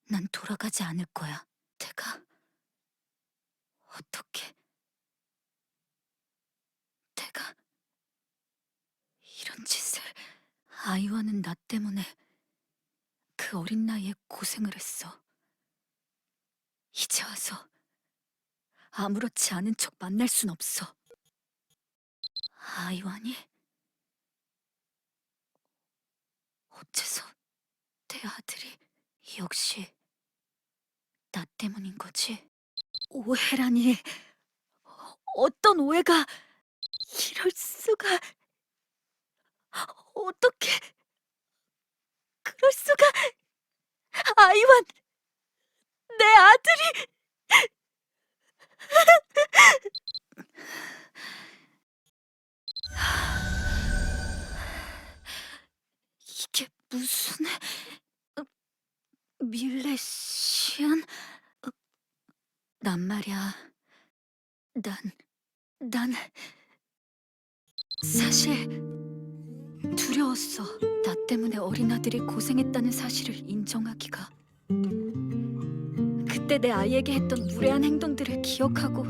난 돌아가지 않을 거야. 내가 어떻게 내가 이런 짓을. 아이와는 나 때문에 그 어린 나이에 고생을 했어. 이제 와서 아무렇지 않은 척 만날 순 없어. 아이완이 어째서 내 아들이 역시 나 때문인 거지? 오해라니. 어떤 오해가. 이럴 수가. 어떻게 그럴 수가. 아이완, 내 아들이. 이게 무슨. 밀레시안? 난 말이야. 난 사실 두려웠어. 나 때문에 어린 아들이 고생했다는 사실을 인정하기가. 그때 내 아이에게 했던 무례한 행동들을 기억하고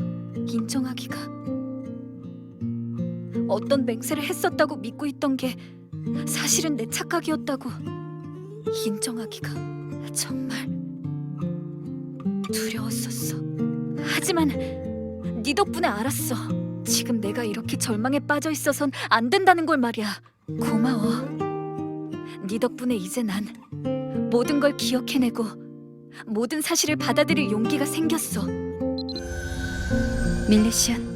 인정하기가. 어떤 맹세를 했었다고 믿고 있던 게 사실은 내 착각이었다고 인정하기가 정말 두려웠었어. 하지만 네 덕분에 알았어. 지금 내가 이렇게 절망에 빠져 있어선 안 된다는 걸 말이야. 고마워. 네 덕분에 이제 난 모든 걸 기억해내고 모든 사실을 받아들일 용기가 생겼어. 밀레시안.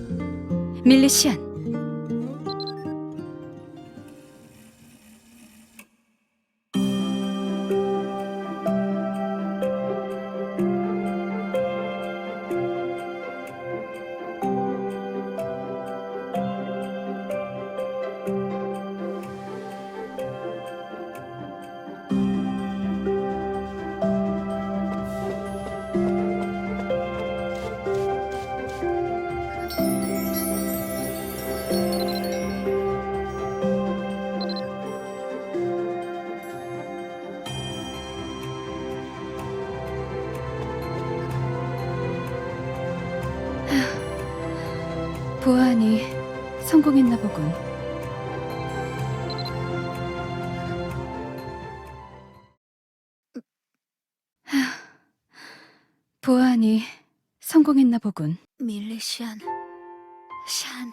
보아하니 성공했나 보군. 보아하니 성공했나 보군. 밀레시안, 샨.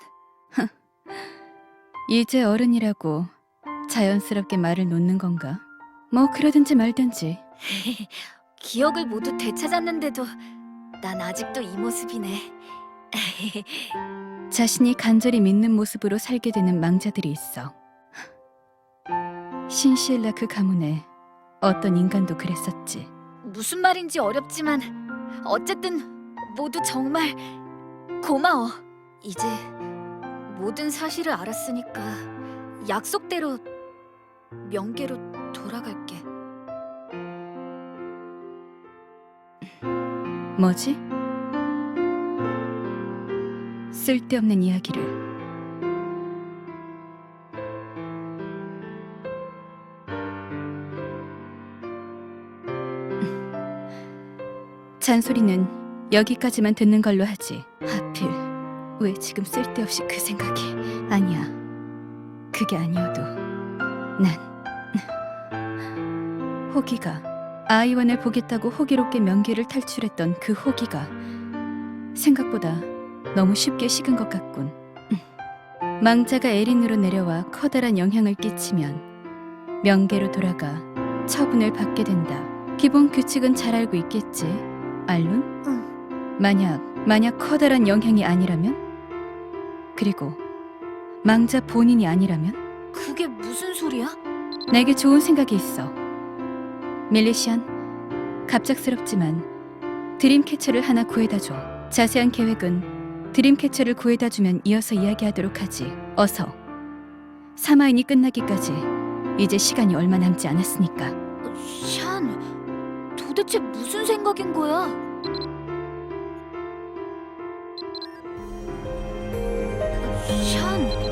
이제 어른이라고 자연스럽게 말을 놓는 건가? 뭐 그러든지 말든지. 기억을 모두 되찾았는데도 난 아직도 이 모습이네. 자신이 간절히 믿는 모습으로 살게 되는 망자들이 있어. 신시엘라 그 가문에 어떤 인간도 그랬었지. 무슨 말인지 어렵지만 어쨌든 모두 정말 고마워. 이제 모든 사실을 알았으니까 약속대로 명계로 돌아갈게. 뭐지? 쓸데없는 이야기를. 잔소리는 여기까지만 듣는 걸로 하지. 하필 왜 지금 쓸데없이 그 생각이. 아니야, 그게 아니어도 난 호기가 아이원을 보겠다고 호기롭게 명계를 탈출했던 그 호기가 생각보다 너무 쉽게 식은 것 같군. 망자가 에린으로 내려와 커다란 영향을 끼치면 명계로 돌아가 처분을 받게 된다. 기본 규칙은 잘 알고 있겠지, 알룬? 응. 만약 커다란 영향이 아니라면? 그리고 망자 본인이 아니라면? 그게 무슨 소리야? 내게 좋은 생각이 있어. 밀리시안, 갑작스럽지만 드림캐쳐를 하나 구해다 줘. 자세한 계획은 드림캐쳐를 구해다 주면 이어서 이야기하도록 하지. 어서. 사마인이 끝나기까지 이제 시간이 얼마 남지 않았으니까. 샨, 도대체 무슨 생각인 거야? 샨,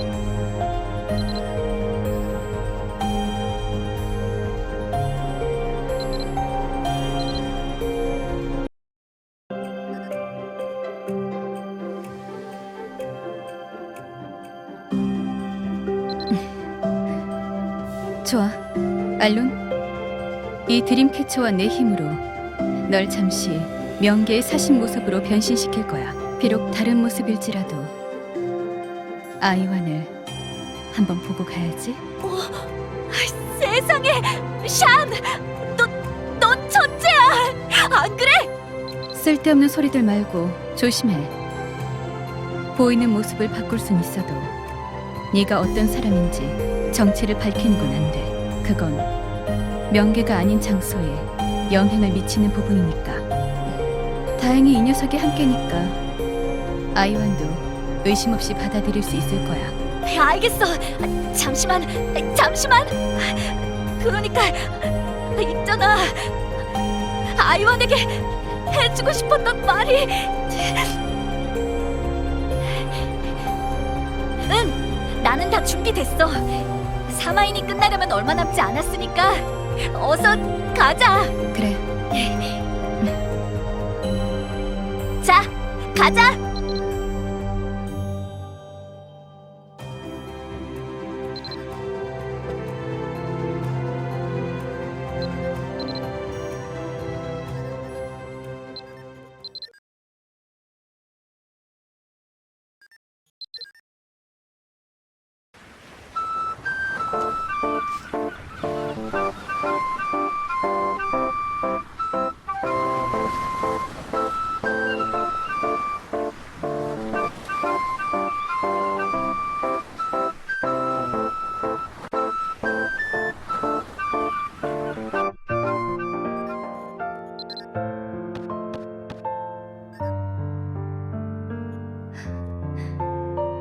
좋아, 알룬. 이 드림캐쳐와 내 힘으로 널 잠시 명계의 사신 모습으로 변신시킬 거야. 비록 다른 모습일지라도 아이완을 한번 보고 가야지. 세상에! 샨! 넌 천재야! 안 그래? 쓸데없는 소리들 말고 조심해. 보이는 모습을 바꿀 순 있어도 네가 어떤 사람인지 정체를 밝히는 건 안 돼. 그건 명계가 아닌 장소에 영향을 미치는 부분이니까. 다행히 이 녀석이 함께니까 아이완도 의심 없이 받아들일 수 있을 거야. 알겠어. 잠시만. 그러니까 있잖아. 아이완에게 해주고 싶었던 말이. 응, 나는 다 준비됐어. 사마인이 끝나려면 얼마 남지 않았으니까 어서 가자. 그래. 자, 가자.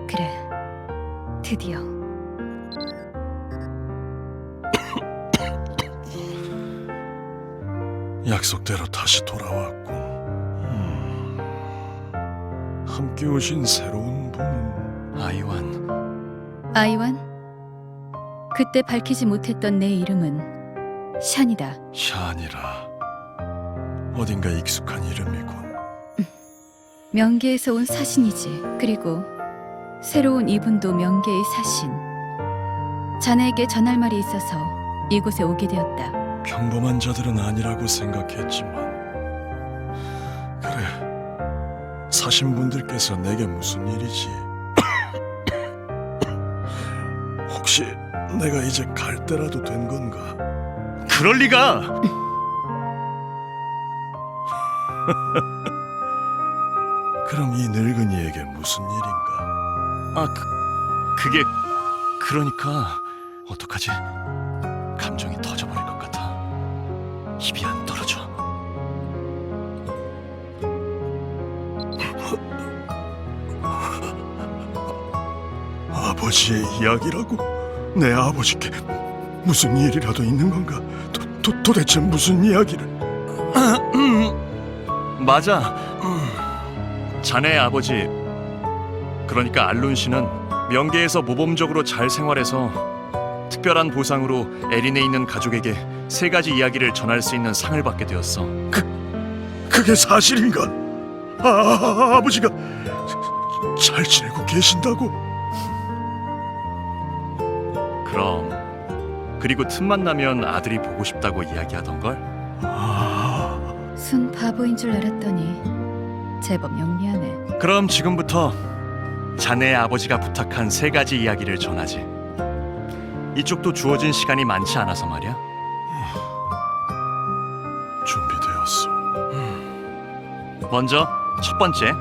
그래. 드디어. 약속대로 다시 돌아왔군. 함께 오신 새로운 분은 아이완. 아이완? 그때 밝히지 못했던 내 이름은 샨이다. 샨이라. 어딘가 익숙한 이름이군. 명계에서 온 사신이지. 그리고 새로운 이분도 명계의 사신. 자네에게 전할 말이 있어서 이곳에 오게 되었다. 평범한 자들은 아니라고 생각했지만 그래, 사신분들께서 내게 무슨 일이지? 혹시 내가 이제 갈 때라도 된 건가? 그럴 리가! 그럼 이 늙은이에게 무슨 일인가? 그게 그러니까 어떡하지? 감정이 터져버릴 것 같아. 입이 안 떨어져. 아버지의 이야기라고? 내 아버지께 무슨 일이라도 있는 건가? 도대체 무슨 이야기를? 맞아. 자네의 아버지, 그러니까 알룬 씨는 명계에서 모범적으로 잘 생활해서 특별한 보상으로 에린에 있는 가족에게 3가지 이야기를 전할 수 있는 상을 받게 되었어. 그게 사실인가? 아버지가 잘 지내고 계신다고? 그럼. 그리고 틈만 나면 아들이 보고 싶다고 이야기하던걸? 순 바보인 줄 알았더니 제법 영리하네. 그럼 지금부터 자네의 아버지가 부탁한 3가지 이야기를 전하지. 이쪽도 주어진 시간이 많지 않아서 말이야. 준비되었어. 먼저 첫 번째,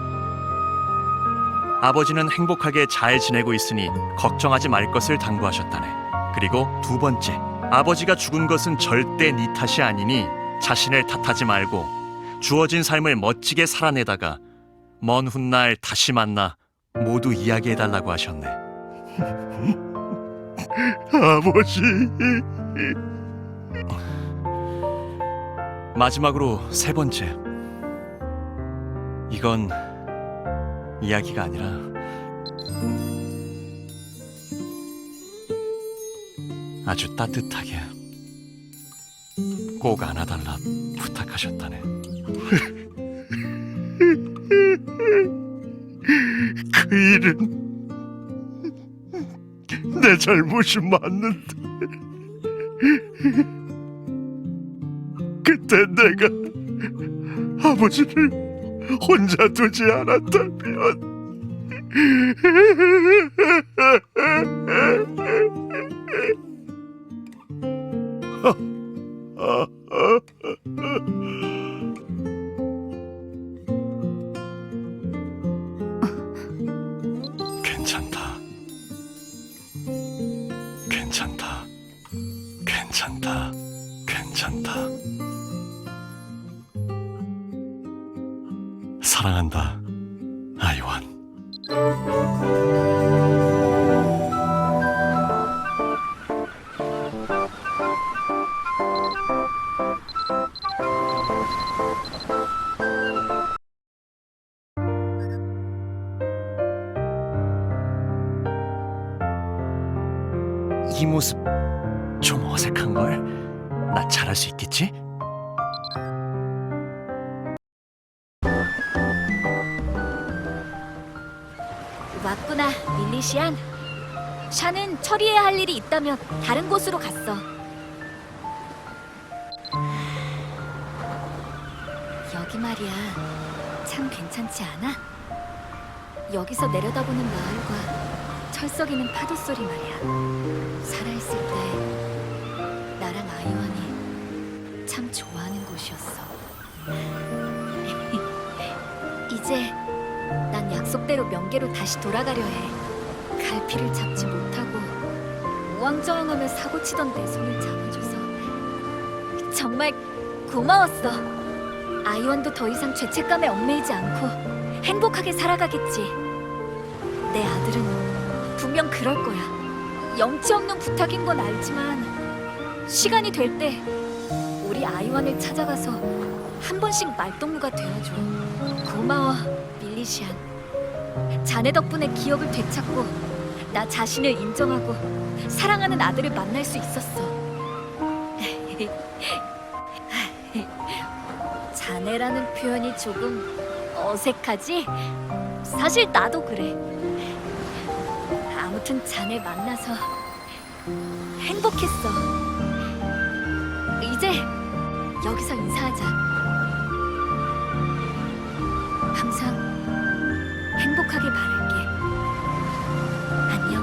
아버지는 행복하게 잘 지내고 있으니 걱정하지 말 것을 당부하셨다네. 그리고 2번째, 아버지가 죽은 것은 절대 네 탓이 아니니 자신을 탓하지 말고 주어진 삶을 멋지게 살아내다가 먼 훗날 다시 만나 모두 이야기해달라고 하셨네. 아버지. 마지막으로 3번째, 이건 이야기가 아니라 아주 따뜻하게 꼭 안아달라 부탁하셨다네. 그 일은 내 잘못이 맞는데 그때 내가 아버지를 혼자 두지 않았다면 괜찮다. 괜찮다. 괜찮다. 괜찮다. 사랑한다, 아이완. 이 모습 좀 어색한걸? 나 잘할 수 있겠지? 왔구나, 밀리시안. 샤는 처리해야 할 일이 있다며 다른 곳으로 갔어. 여기 말이야, 참 괜찮지 않아? 여기서 내려다보는 마을과 철썩이는 파도 소리 말이야. 살아있을 때 나랑 아이완이 참 좋아하는 곳이었어. 이제 난 약속대로 명계로 다시 돌아가려 해. 갈피를 잡지 못하고 우왕좌왕하며 사고치던 내 손을 잡아줘서 정말 고마웠어. 아이완도 더 이상 죄책감에 얽매이지 않고 행복하게 살아가겠지. 내 아들은 분명 그럴 거야. 영치 없는 부탁인 건 알지만 시간이 될 때 우리 아이완을 찾아가서 한 번씩 말동무가 되어줘. 고마워, 밀리시안. 자네 덕분에 기억을 되찾고 나 자신을 인정하고 사랑하는 아들을 만날 수 있었어. 자네라는 표현이 조금 어색하지? 사실 나도 그래. 아무튼 자네 만나서 행복했어. 이제 여기서 인사하자. 항상 행복하게 바랄게. 안녕.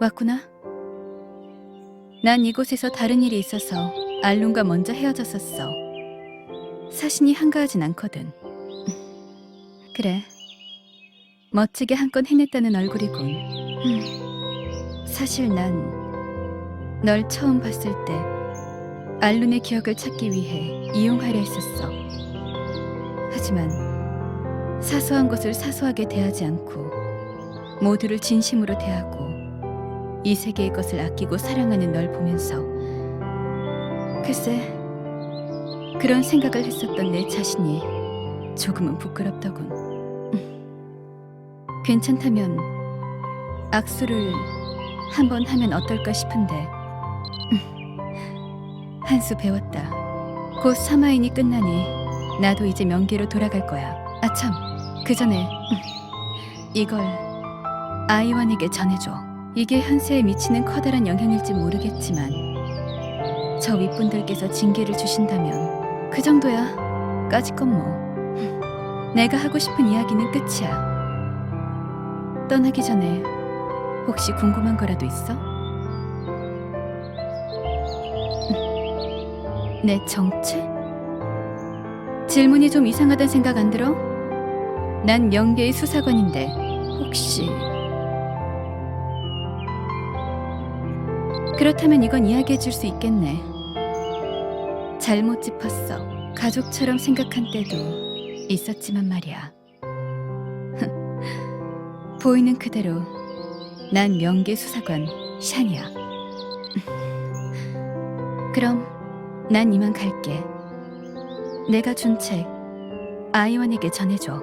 왔구나. 난 이곳에서 다른 일이 있어서 알룬과 먼저 헤어졌었어. 사신이 한가하진 않거든. 그래, 멋지게 한 건 해냈다는 얼굴이군. 사실 난 널 처음 봤을 때 알룬의 기억을 찾기 위해 이용하려 했었어. 하지만 사소한 것을 사소하게 대하지 않고 모두를 진심으로 대하고 이 세계의 것을 아끼고 사랑하는 널 보면서 글쎄, 그런 생각을 했었던 내 자신이 조금은 부끄럽더군. 괜찮다면 악수를 한번 하면 어떨까 싶은데. 한 수 배웠다. 곧 사마인이 끝나니 나도 이제 명계로 돌아갈 거야. 아참, 그 전에 이걸 아이완에게 전해줘. 이게 현세에 미치는 커다란 영향일지 모르겠지만 저 윗분들께서 징계를 주신다면 그 정도야. 까짓 건 뭐. 내가 하고 싶은 이야기는 끝이야. 떠나기 전에 혹시 궁금한 거라도 있어? 내 정체? 질문이 좀 이상하단 생각 안 들어? 난 명계의 수사관인데 혹시... 그렇다면 이건 이야기해 줄 수 있겠네. 잘못 짚었어. 가족처럼 생각한 때도 있었지만 말이야. 보이는 그대로 난 명계 수사관 샨이야. 그럼 난 이만 갈게. 내가 준 책 아이완에게 전해줘.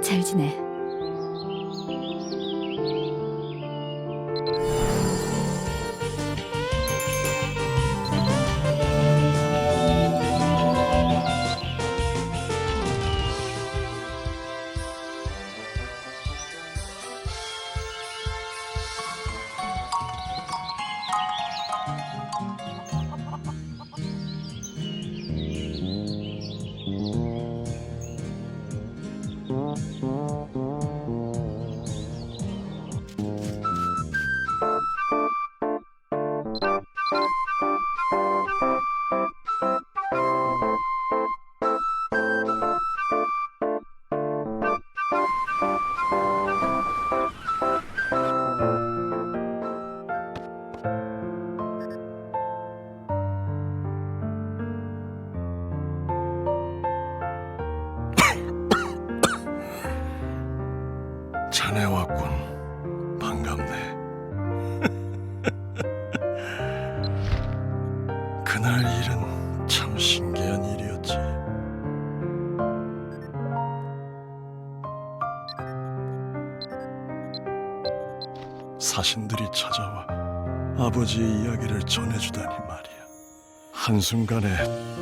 잘 지내. 자네 왔군. 반갑네. 그날 일은 참 신기한 일이었지. 사신들이 찾아와 아버지의 이야기를 전해주다니 말이야. 한순간에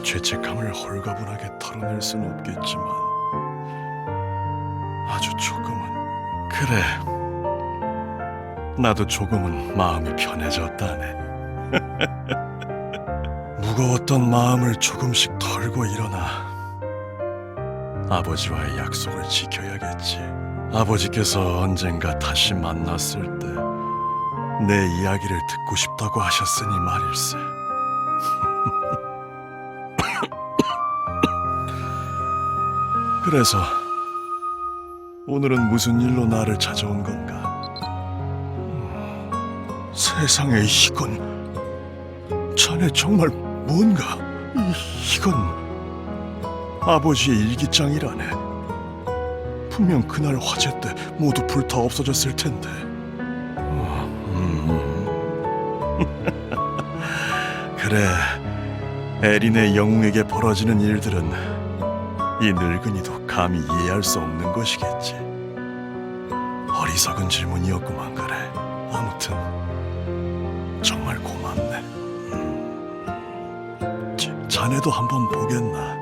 죄책감을 홀가분하게 털어낼 순 없겠지만 아주 조금은, 그래, 나도 조금은 마음이 편해졌다네. 무거웠던 마음을 조금씩 털고 일어나 아버지와의 약속을 지켜야겠지. 아버지께서 언젠가 다시 만났을 때 내 이야기를 듣고 싶다고 하셨으니 말일세. 그래서 오늘은 무슨 일로 나를 찾아온 건가? 세상에, 이건 자네 정말 뭔가? 이건 아버지의 일기장이라네. 분명 그날 화재 때 모두 불타 없어졌을 텐데. 그래, 에린의 영웅에게 벌어지는 일들은 이 늙은이도 감히 이해할 수 없는 것이겠지. 어리석은 질문이었구만. 그래, 아무튼 정말 고맙네. 자네도 한번 보겠나?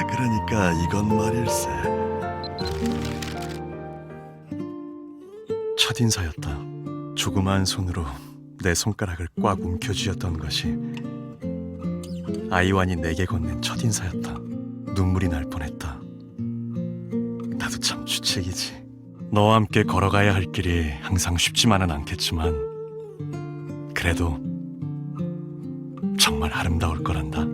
그러니까 이건 말일세. 첫인사였다. 조그마한 손으로 내 손가락을 꽉 움켜쥐었던 것이 아이완이 내게 건넨 첫인사였다. 눈물이 날 뻔했다. 나도 참 주책이지. 너와 함께 걸어가야 할 길이 항상 쉽지만은 않겠지만 그래도 정말 아름다울 거란다.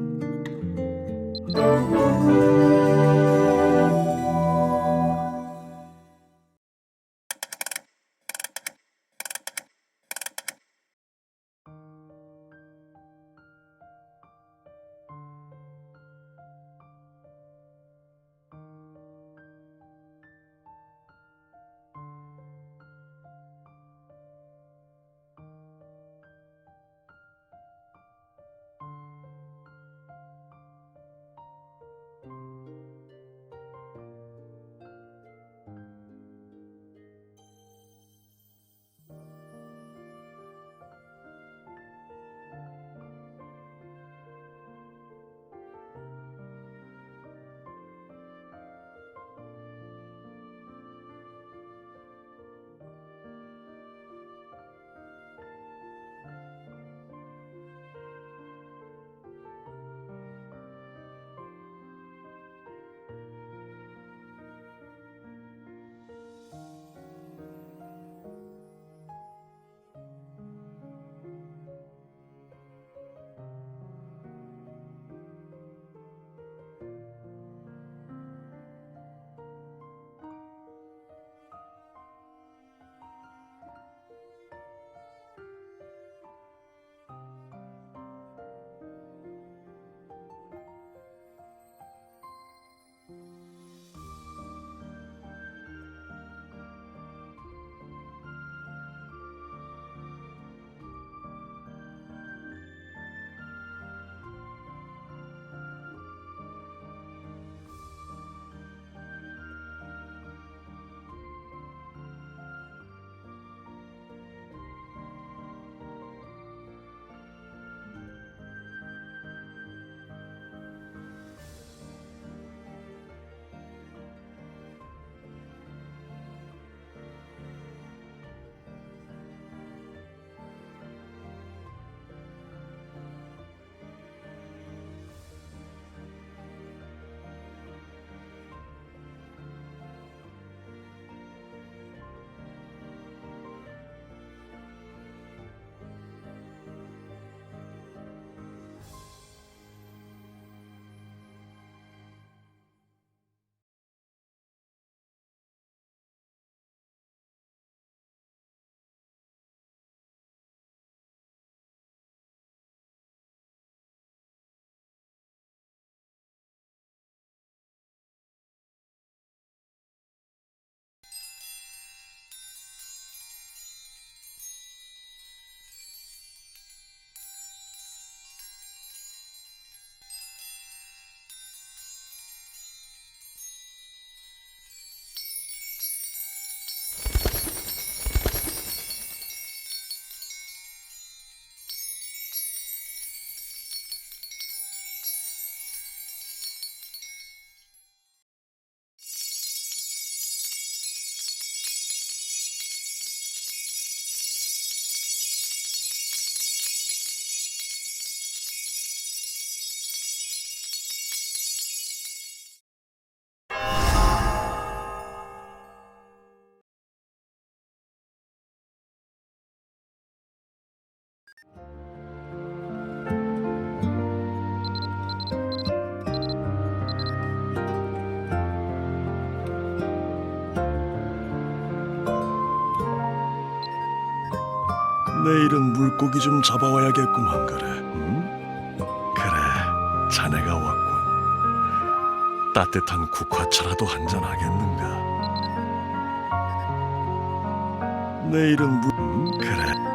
내일은 물고기 좀 잡아와야겠구만. 그래. 응? 그래, 자네가 왔군. 따뜻한 국화차라도 한잔 하겠는가? 내일은 그래.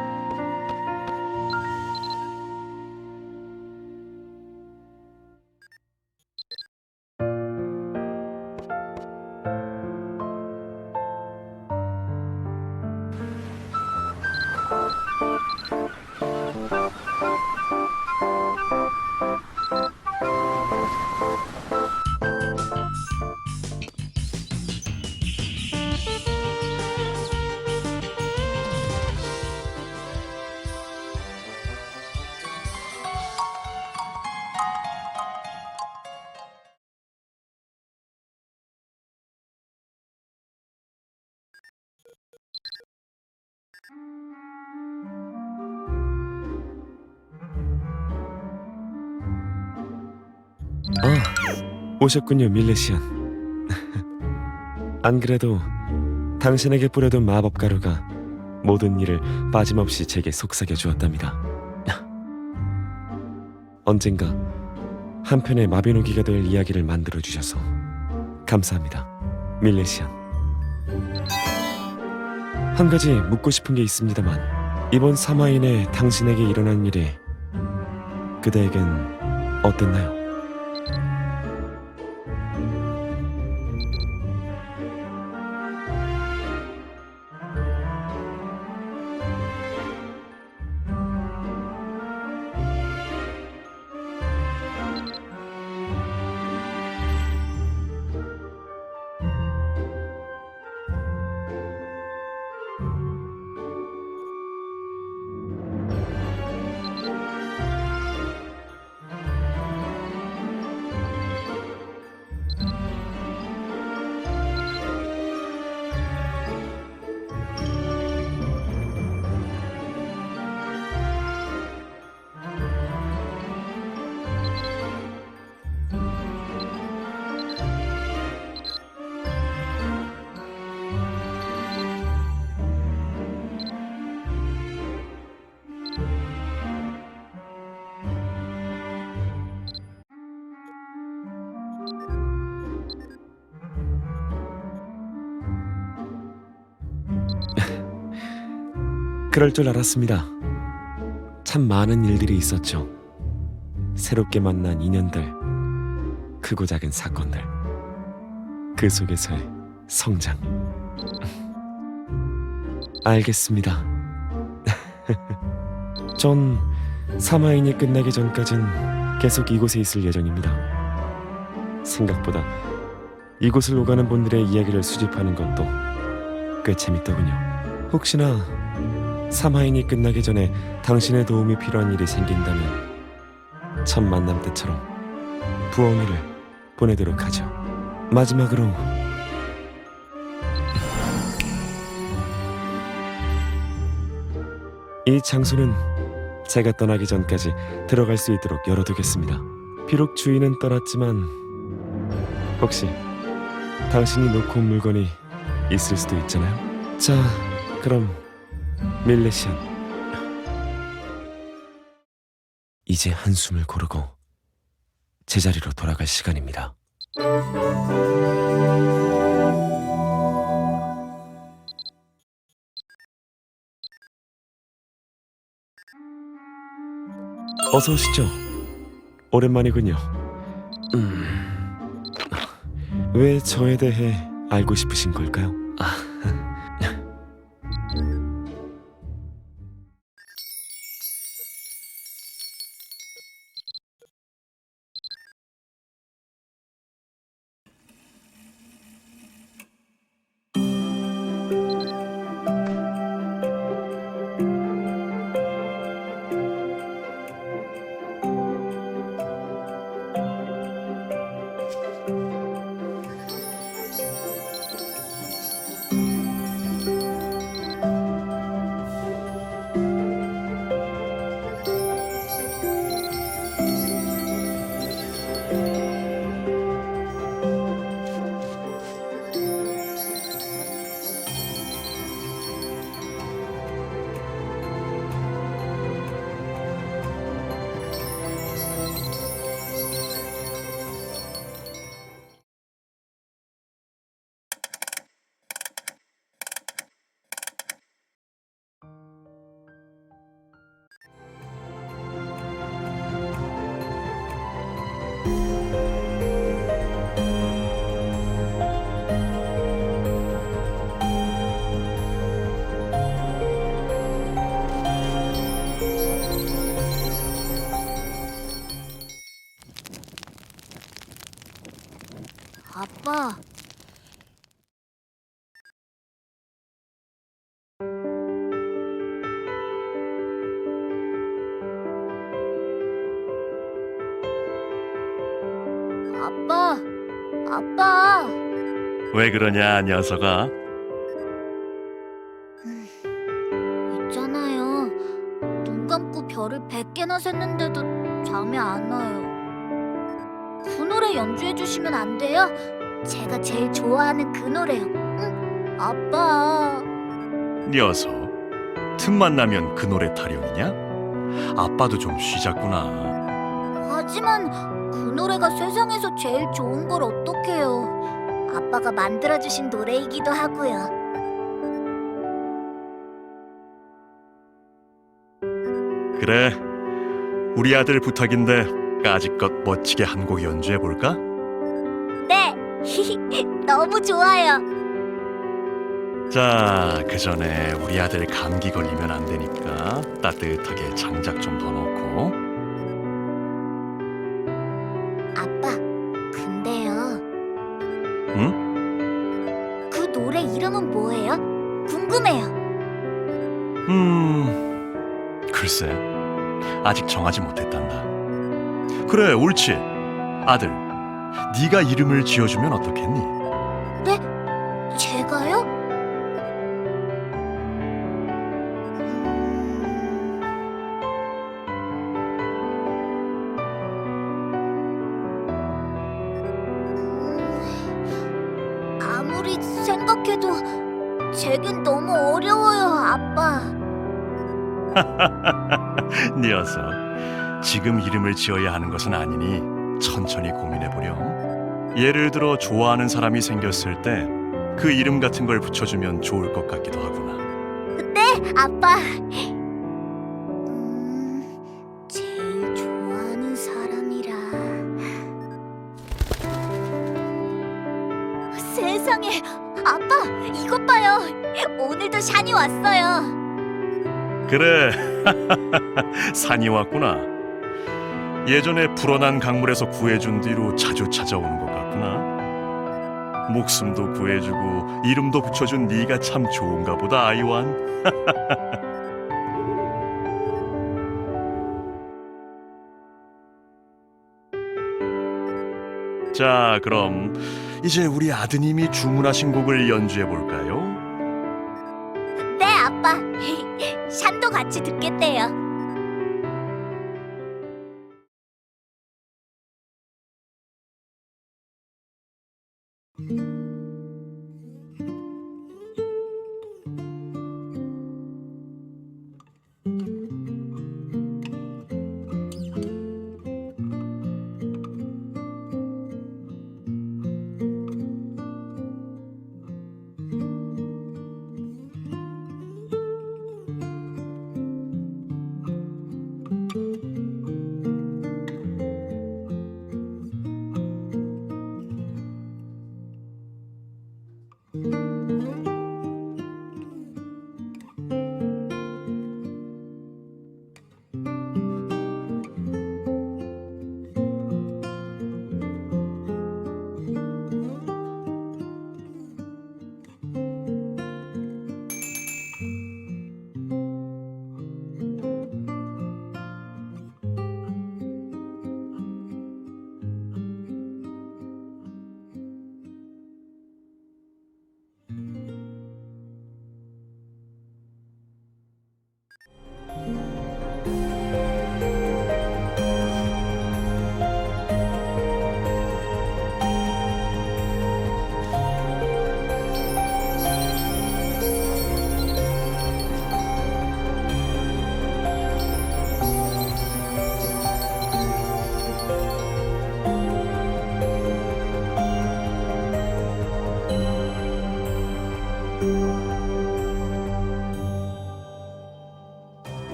아, 오셨군요, 밀레시안. 안 그래도 당신에게 뿌려둔 마법 가루가 모든 일을 빠짐없이 제게 속삭여 주었답니다. 언젠가 한편의 마비노기가 될 이야기를 만들어 주셔서 감사합니다, 밀레시안. 한 가지 묻고 싶은 게 있습니다만, 이번 3화인에 당신에게 일어난 일이 그대에겐 어땠나요? 그럴 줄 알았습니다. 참 많은 일들이 있었죠. 새롭게 만난 인연들, 크고 작은 사건들, 그 속에서의 성장. 알겠습니다. 전 3화인이 끝나기 전까진 계속 이곳에 있을 예정입니다. 생각보다 이곳을 오가는 분들의 이야기를 수집하는 것도 꽤 재밌더군요. 혹시나 3화인이 끝나기 전에 당신의 도움이 필요한 일이 생긴다면 첫 만남 때처럼 부엉이를 보내도록 하죠. 마지막으로 이 장소는 제가 떠나기 전까지 들어갈 수 있도록 열어두겠습니다. 비록 주인은 떠났지만 혹시 당신이 놓고 온 물건이 있을 수도 있잖아요. 자, 그럼 밀레시안, 이제 한숨을 고르고 제자리로 돌아갈 시간입니다. 어서 오시죠. 오랜만이군요. 왜 저에 대해 알고 싶으신 걸까요? 아빠, 아빠. 왜 그러냐, 녀석아? 개나 샜는데도 잠이 안 와요. 그 노래 연주해 주시면 안 돼요? 제가 제일 좋아하는 그 노래요. 응? 아빠. 녀석, 틈만 나면 그 노래 타령이냐? 아빠도 좀 쉬자꾸나. 하지만 그 노래가 세상에서 제일 좋은 걸 어떡해요. 아빠가 만들어주신 노래이기도 하고요. 그래, 우리 아들 부탁인데 까짓것 멋지게 한 곡 연주해 볼까? 네, 너무 좋아요. 자, 그 전에 우리 아들 감기 걸리면 안 되니까 따뜻하게 장작 좀 더 넣고. 아빠, 근데요. 응? 그 노래 이름은 뭐예요? 궁금해요. 글쎄, 아직 정하지 못했단다. 그래, 옳지. 아들, 네가 이름을 지어주면 어떻겠니? 네? 제가요? 아무리 생각해도 제겐 너무 어려워요, 아빠. 녀석, 지금 이름을 지어야 하는 것은 아니니 천천히 고민해보렴. 예를 들어 좋아하는 사람이 생겼을 때 그 이름 같은 걸 붙여주면 좋을 것 같기도 하구나. 네, 아빠. 제일 좋아하는 사람이라. 세상에, 아빠, 이것 봐요. 오늘도 샤니 왔어요. 그래, 산이 왔구나. 예전에 불어난 강물에서 구해준 뒤로 자주 찾아오는 것 같구나. 목숨도 구해주고 이름도 붙여준 네가 참 좋은가 보다, 아이완. 자, 그럼 이제 우리 아드님이 주문하신 곡을 연주해 볼까요? 네, 아빠. 샨도 같이 듣겠대요.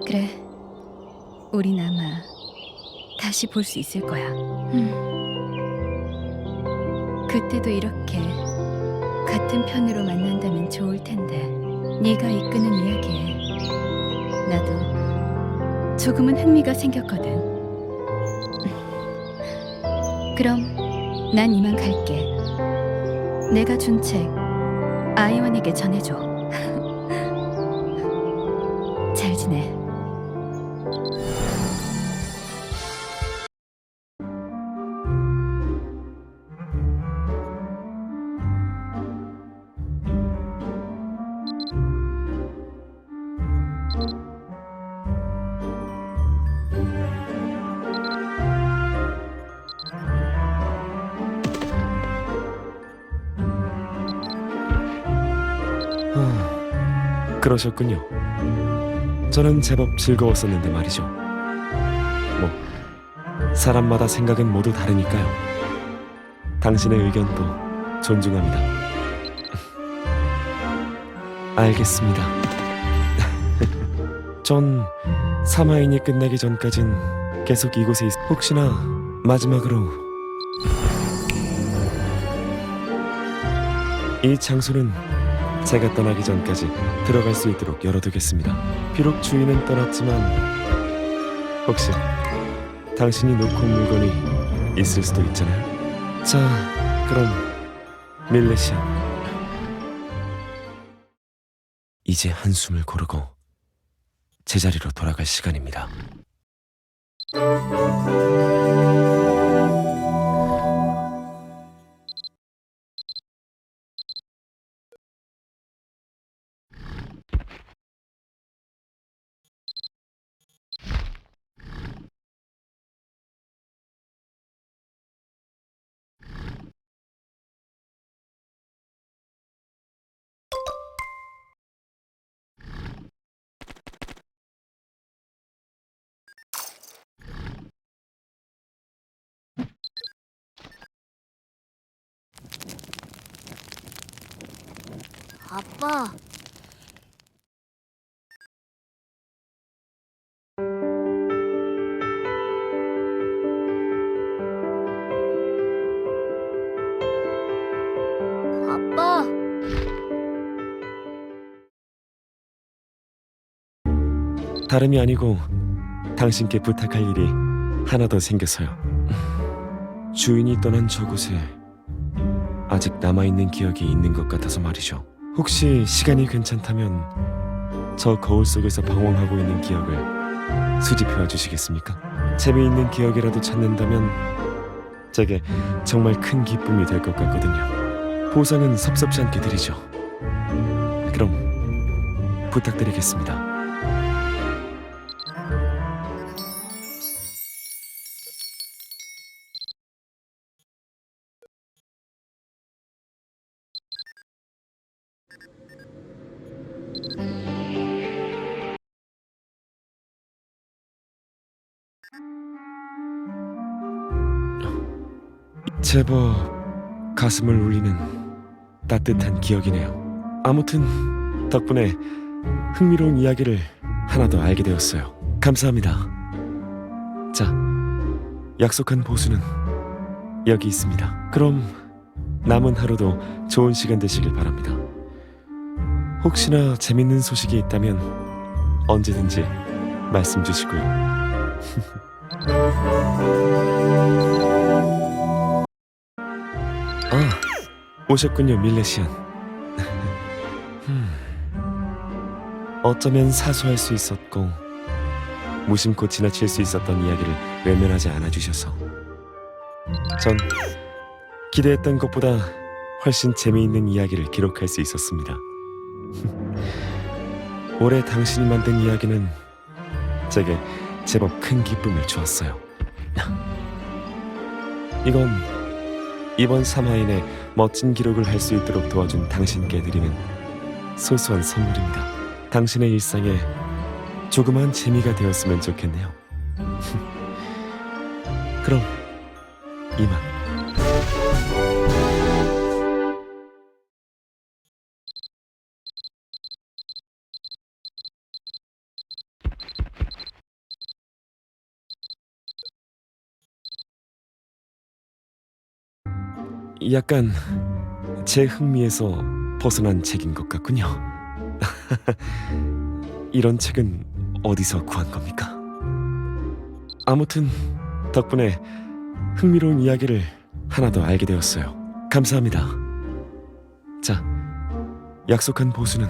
그래, 우린 아마 다시 볼 수 있을 거야. 그때도 이렇게 같은 편으로 만난다면 좋을 텐데. 네가 이끄는 이야기에 나도 조금은 흥미가 생겼거든. 그럼 난 이만 갈게. 내가 준 책 아이원에게 전해줘. 잘 지내. 그러셨군요. 저는 제법 즐거웠었는데 말이죠. 뭐 사람마다 생각은 모두 다르니까요. 당신의 의견도 존중합니다. 알겠습니다. 전 사마인이 끝나기 전까진 계속 이곳에 혹시나 마지막으로 이 장소는 제가 떠나기 전까지 들어갈 수 있도록 열어두겠습니다. 비록 주인은 떠났지만 혹시 당신이 놓고 온 물건이 있을 수도 있잖아요. 자, 그럼 밀레시안, 이제 한숨을 고르고 제자리로 돌아갈 시간입니다. 아빠, 아빠, 다름이 아니고 당신께 부탁할 일이 하나 더 생겨서요. 주인이 떠난 저곳에 아직 남아있는 기억이 있는 것 같아서 말이죠. 혹시 시간이 괜찮다면 저 거울 속에서 방황하고 있는 기억을 수집해와 주시겠습니까? 재미있는 기억이라도 찾는다면 제게 정말 큰 기쁨이 될 것 같거든요. 보상은 섭섭지 않게 드리죠. 그럼 부탁드리겠습니다. 제법 가슴을 울리는 따뜻한 기억이네요. 아무튼 덕분에 흥미로운 이야기를 하나 더 알게 되었어요. 감사합니다. 자, 약속한 보수는 여기 있습니다. 그럼 남은 하루도 좋은 시간 되시길 바랍니다. 혹시나 재밌는 소식이 있다면 언제든지 말씀 주시고요. 아, 오셨군요, 밀레시안. 어쩌면 사소할 수 있었고 무심코 지나칠 수 있었던 이야기를 외면하지 않아주셔서 전 기대했던 것보다 훨씬 재미있는 이야기를 기록할 수 있었습니다. 올해 당신이 만든 이야기는 제게 제법 큰 기쁨을 주었어요. 이건 이번 사마인에 멋진 기록을 할 수 있도록 도와준 당신께 드리는 소소한 선물입니다. 당신의 일상에 조그만 재미가 되었으면 좋겠네요. 그럼 이만. 약간 제 흥미에서 벗어난 책인 것 같군요. 이런 책은 어디서 구한 겁니까? 아무튼 덕분에 흥미로운 이야기를 하나 더 알게 되었어요. 감사합니다. 자, 약속한 보수는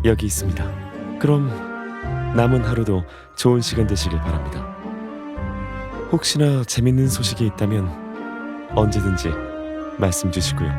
여기 있습니다. 그럼 남은 하루도 좋은 시간 되시길 바랍니다. 혹시나 재밌는 소식이 있다면 언제든지 말씀 주시고요.